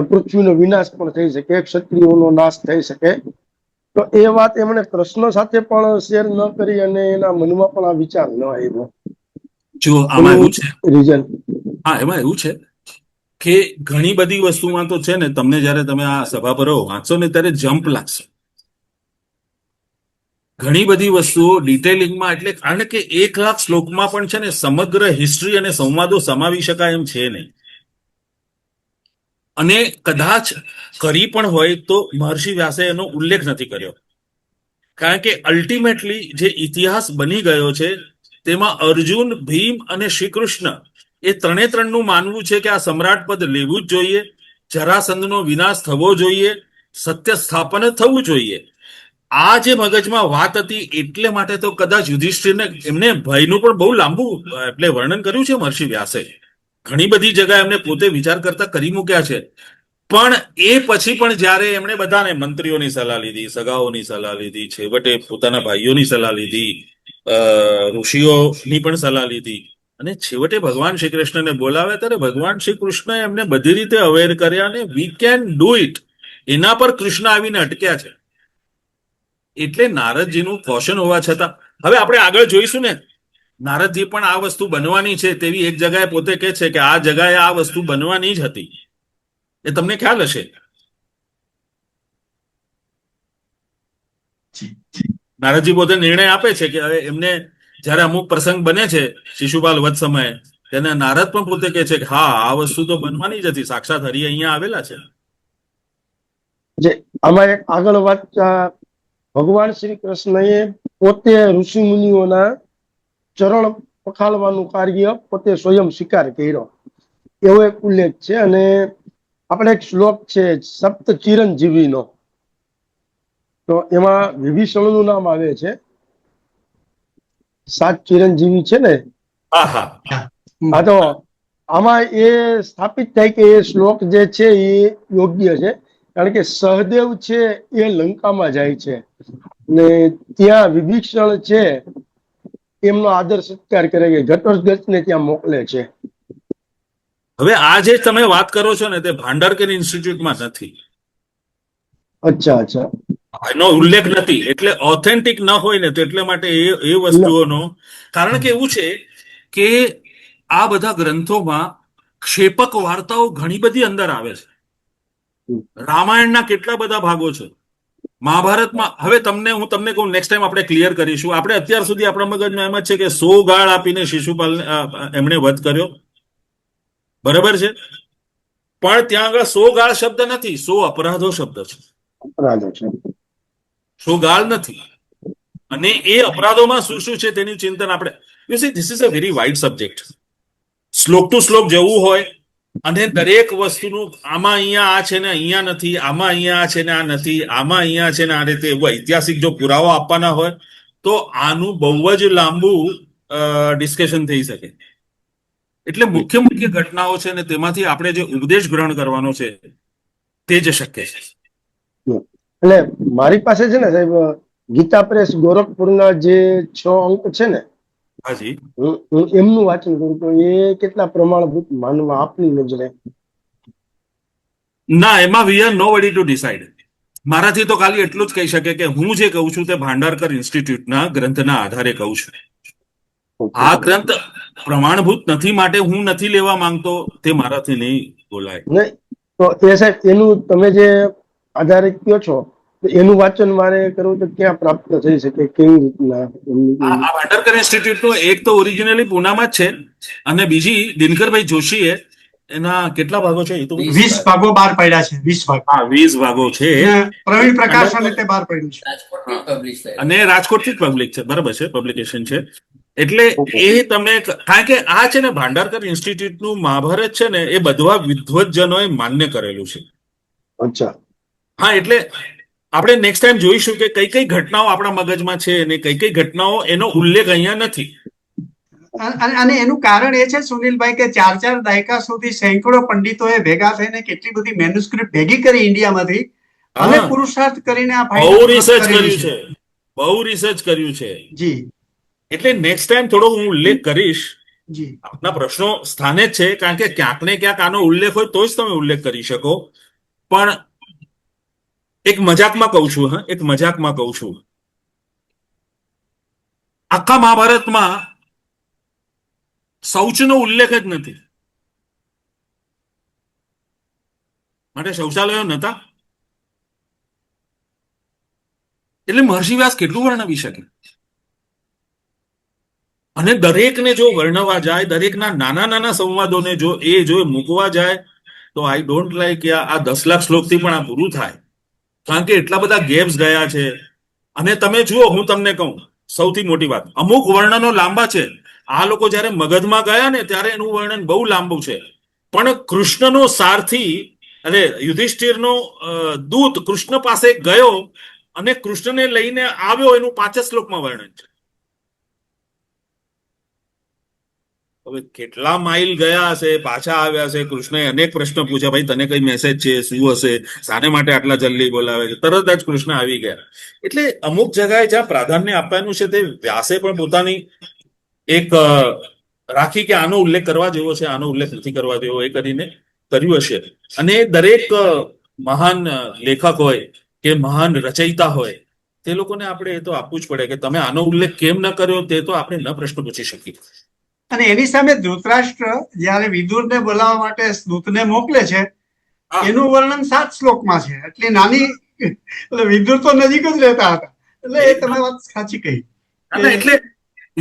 પૃથ્વીનો વિનાશ પણ થઈ શકે, ક્ષત્રિયોનો નાશ થઈ શકે. તો એ વાત એમણે કૃષ્ણ સાથે પણ શેર ન કરી અને એના મનમાં પણ આ વિચાર ન આવ્યો. જો આમાં એવું છે, રીઝન હા એમાં એવું છે કે ઘણી બધી વસ્તુમાં તો છે ને તમને જયારે તમે આ સભા પર વાંચો ને ત્યારે જમ્પ લાગશે. ઘણી બધી વસ્તુઓ ડિટેલિંગમાં, એટલે કારણ કે 1,00,000 શ્લોકમાં પણ છે ને સમગ્ર હિસ્ટ્રી અને સંવાદો સમાવી શકાય એમ છે નહીં. અને કદાચ કરી પણ હોય તો મહર્ષિ વ્યાસે એનો ઉલ્લેખ નથી કર્યો. કારણ કે અલ્ટિમેટલી જે ઇતિહાસ બની ગયો છે તેમાં અર્જુન, ભીમ અને શ્રી કૃષ્ણ એ ત્રણનું માનવું છે કે આ સમ્રાટ પદ લેવું જ જોઈએ, જરાસંધનો વિનાશ થવો જોઈએ, સત્ય સ્થાપન થવું જોઈએ. આ જે મગજમાં વાત હતી એટલે માટે તો કદાચ યુધિષ્ઠિરને એમને ભયનું પણ બહુ લાંબુ એટલે વર્ણન કર્યું છે મહર્ષિ વ્યાસે. ઘણી બધી જગ્યાએ એમને પોતે વિચાર કરતા કરી મૂક્યા છે. પણ એ પછી પણ જ્યારે એમણે બધાને મંત્રીઓની સલાહ લીધી, સગાઓની સલાહ લીધી, છેવટે પોતાના ભાઈઓની સલાહ લીધી, ઋષિઓની પણ સલાહ લીધી અને છેવટે ભગવાન શ્રી કૃષ્ણને બોલાવ્યા ત્યારે ભગવાન શ્રી કૃષ્ણએ એમને બધી રીતે અવેર કર્યા અને વી કેન ડુ ઇટ એના પર કૃષ્ણ આવીને અટક્યા છે. એટલે નારદજીનું કૌશન હોવા છતાં હવે આપણે આગળ જોઈશું ને, નારદજી પણ આ વસ્તુ બનવાની છે તેવી એક જગાએ પોતે કહે છે કે આ જગાએ આ વસ્તુ બનવાની જ હતી. એ તમને ખ્યાલ હશે. નારદજી પોતે નિર્ણય આપે છે કે હવે એમને જયારે અમુક પ્રસંગ બને છે શિશુપાલ વધ સમયે, તેને નારદ પણ પોતે કહે છે કે હા આ વસ્તુ તો બનવાની જ હતી, સાક્ષાત હરિ અહીંયા આવેલા છે. જે આમાં એક આગળ વાત, ભગવાન શ્રી કૃષ્ણએ પોતે ઋષિ મુનિઓના ચરણ પખાલવાનું કાર્ય પોતે સ્વયં સ્વીકાર કર્યો એવો એક ઉલ્લેખ છે. અને આપણે એક શ્લોક છે સપ્ત ચિરંજીવીનો, તો એમાં વિભીષણનું નામ આવે છે. 7 ચિરંજીવી છે ને. હા હા હા, તો આમાં એ સ્થાપિત થાય કે એ શ્લોક જે છે એ યોગ્ય છે. કારણ કે સહદેવ છે એ લંકામાં જાય છે ને ત્યાં વિભીષણ છે એમનો આદર સત્કાર કરે કે ઘટોત્કચને ત્યાં મોકલે છે. હવે આ જે તમે વાત કરો છો ને તે ભાંડારકર ઇન્સ્ટિટ્યૂટમાં નથી, અચ્છા અચ્છા. એનો ઉલ્લેખ નથી. એટલે ઓથેન્ટિક ન હોય ને તો એટલે માટે એ વસ્તુઓનો કારણ કે એવું છે કે આ બધા ગ્રંથોમાં ક્ષેપક વાર્તાઓ ઘણી બધી અંદર આવે છે. રામાયણના કેટલા બધા ભાગો છે, મહાભારતમાં. હવે હું તમને કહું, નેક્સ્ટ ટાઈમ આપણે ક્લિયર કરીશું. આપણે અત્યાર સુધી આપણા મગજમાં એમ જ છે કે 100 ગાળ આપીને શિશુપાલ એમણે વધ કર્યો, બરાબર છે. પણ ત્યાં આગળ 100 ગાળ શબ્દ નથી, 100 અપરાધો શબ્દ છે, અપરાધો છે. 100 ગાળ નથી. અને એ અપરાધોમાં શું શું છે તેની ચિંતન આપણે, you see this is a very wide subject. શ્લોક ટુ શ્લોક જવું હોય અને દરેક વસ્તુનું આમાં અહીંયા આ છે ને અહીંયા નથી, આમાં અહીંયા આ છે ને આ નથી, આમાં અહીંયા છે ને આ રીતે, એવું ઐતિહાસિક જો પુરાવા આપવાના હોય તો આનું બહુ જ લાંબુ ડિસ્કશન થઈ શકે. એટલે મુખ્ય મુખ્ય ઘટનાઓ છે ને તેમાંથી આપણે જે ઉપદેશ ગ્રહણ કરવાનો છે તે જ શક્ય છે. એટલે મારી પાસે છે ને સાહેબ ગીતા પ્રેસ ગોરખપુરના જે 6 અંક છે ને, હાજી. હું એમનું વાંચન કરું તો એ કેટલા પ્રમાણભૂત માનવા આપની નજરે? ના, એમાં we are nobody two decide. મારાથી તો ખાલી એટલું જ કહી શકે કે હું જે કહું છું તે ભાંડારકર ઇન્સ્ટિટ્યૂટના ગ્રંથના આધારે કહું છું. આ ગ્રંથ પ્રમાણભૂત નથી માટે હું નથી લેવા માંગતો તે મારાથી નહીં બોલાય. નહીં તો એ સાહેબ એનું તમે જે આધારે કયો છો તો એનું વાંચન મારે કરવું તો ક્યાં પ્રાપ્ત થઈ શકે, કેવી રીતના? આ ભાંડારકર ઇન્સ્ટિટ્યૂટનું એક તો ઓરિજિનલી પૂનામાં જ છે અને બીજી દિનકરભાઈ જોશીએ એના કેટલા ભાગો છે? એ તો 20 ભાગો બહાર પડ્યા છે. 20 ભાગ. હા, 20 ભાગો છે. અને પ્રવીણ પ્રકાશ અને તે બહાર પડ્યું છે. રાજકોટથી પબ્લિશ થયેલું. અને રાજકોટથી જ પબ્લિક છે, બરાબર છે, પબ્લિકેશન છે. એટલે એ તમે કારણ કે આ છે ને ભાંડારકર ઇન્સ્ટિટ્યૂટનું મહાભારત છે ને એ બધા વિદ્વતજનોએ માન્ય કરેલું છે. અચ્છા. હા, એટલે આપણે નેક્સ્ટ ટાઈમ જોઈશું કે કઈ કઈ ઘટનાઓ આપણા મગજમાં છે અને કઈ કઈ ઘટનાઓ એનો ઉલ્લેખ અહીંયા નથી. અને એનું કારણ એ છે સુનિલભાઈ કે 4 દાયકા સુધી સેંકડો પંડિતોએ ભેગા થઈને કેટલી બધી મેન્યુસ્ક્રિપ્ટ ભેગી કરી ઇન્ડિયામાંથી અને હા. પુરુષાર્થ કરીને આ બહુ રિસર્ચ કર્યું છે, બહુ રિસર્ચ કર્યું છે. જી એટલે નેક્સ્ટ ટાઈમ થોડો હું ઉલ્લેખ કરીશ. જી આપના પ્રશ્નો સ્થાને જ છે કારણ કે ક્યાંક ને ક્યાંક આનો ઉલ્લેખ હોય તો જ તમે ઉલ્લેખ કરી શકો. પણ એક મજાકમાં કહું છું, હા, એક મજાકમાં કહું છું, આખા મહાભારતમાં શૌચનો ઉલ્લેખ જ નથી. માટે શૌચાલયો નતા. એટલે મહર્ષિ વ્યાસ કેટલું વર્ણવી શકે? અને દરેકને જો વર્ણવા જાય, દરેકના નાના નાના સંવાદોને જો મૂકવા જાય તો આઈ ડોન્ટ લાઈક કે આ 10 લાખ શ્લોકથી પણ આ પૂરું થાય. કારણ કે એટલા બધા ગેપ્સ ગયા છે. અને તમે જુઓ, હું તમને કહું સૌથી મોટી વાત, અમુક વર્ણનો લાંબા છે. આ લોકો જયારે મગધમાં ગયા ને ત્યારે એનું વર્ણન બહુ લાંબુ છે. પણ કૃષ્ણનો સારથી અને યુધિષ્ઠિરનો દૂત કૃષ્ણ પાસે ગયો અને કૃષ્ણને લઈને આવ્યો એનું 5 શ્લોકમાં વર્ણન છે. હવે કેટલા માઇલ ગયા હશે, પાછા આવ્યા હશે, કૃષ્ણએ અનેક પ્રશ્ન પૂછ્યા, ભાઈ તને કઈ મેસેજ છે, શું હશે, શાને માટે આટલા જલ્દી બોલાવે છે? તરત જ કૃષ્ણ આવી ગયા. એટલે અમુક જગ્યાએ જ્યાં પ્રાધાન્ય આપવાનું છે તે વ્યાસે પણ પોતાની એક રાખી કે આનો ઉલ્લેખ કરવા જેવો છે, આનો ઉલ્લેખ નથી કરવા જેવો, એ કરીને કર્યું હશે. અને દરેક મહાન લેખક હોય કે મહાન રચયિતા હોય તે લોકોને આપણે એ તો આપવું જ પડે કે તમે આનો ઉલ્લેખ કેમ ન કર્યો, તે તો આપણે ન પ્રશ્ન પૂછી શકીએ. અને એની સામે ધૃતરાષ્ટ્ર જયારે વિદુરને બોલાવવા માટે દૂતને મોકલે છે એનું વર્ણન 7 શ્લોકમાં છે. એટલે નાની, એટલે વિદુર તો નજીક જ રહેતા હતા. એટલે એ તમે વાત સાચી કહી. એટલે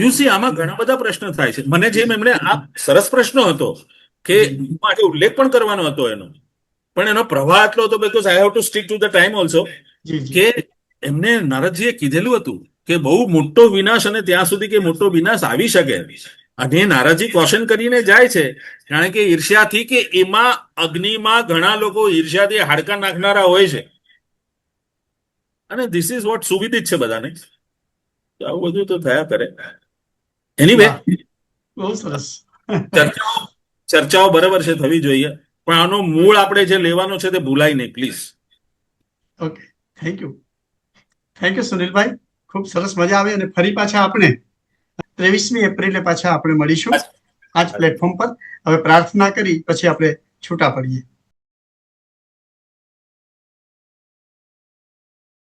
યુસી આમાં ઘણા બધા પ્રશ્ન થાય છે. મને જેમ એમણે આ સરસ પ્રશ્ન હતો કે આજે ઉલ્લેખ પણ કરવાનો હતો એનો, પણ એનો પ્રવાહ એટલો હતો because I have to stick to the time also, કે એમને નારદજીએ કીધેલું હતું કે બહુ મોટો વિનાશ અને ત્યાં સુધી કે મોટો વિનાશ આવી શકે. અને નારદજી ક્વેશ્ચન કરીને જાય છે કારણ કે ઈર્ષ્યાથી, કે એમાં અગ્નિમાં ઘણા લોકો ઈર્ષ્યાથી હાડકા નાખનારા હોય છે. અને ધીસ ઇઝ વોટ સુવિદિત છે બધાને. આવું બધું તો થયા કરે. એનીવે, બહુ સરસ. ચર્ચાઓ બરાબર છે, થવી જોઈએ, પણ આનો મૂળ આપણે જે લેવાનો છે તે ભૂલાય નહીં, પ્લીઝ. ઓકે, થેન્ક યુ સુનિલભાઈ. ખૂબ સરસ, મજા આવી. અને ફરી પાછા આપણે 23મી એપ્રિલે પાછા આપણે મળીશું આ જ પ્લેટફોર્મ પર. હવે પ્રાર્થના કરી પછી આપણે છૂટા પડીએ.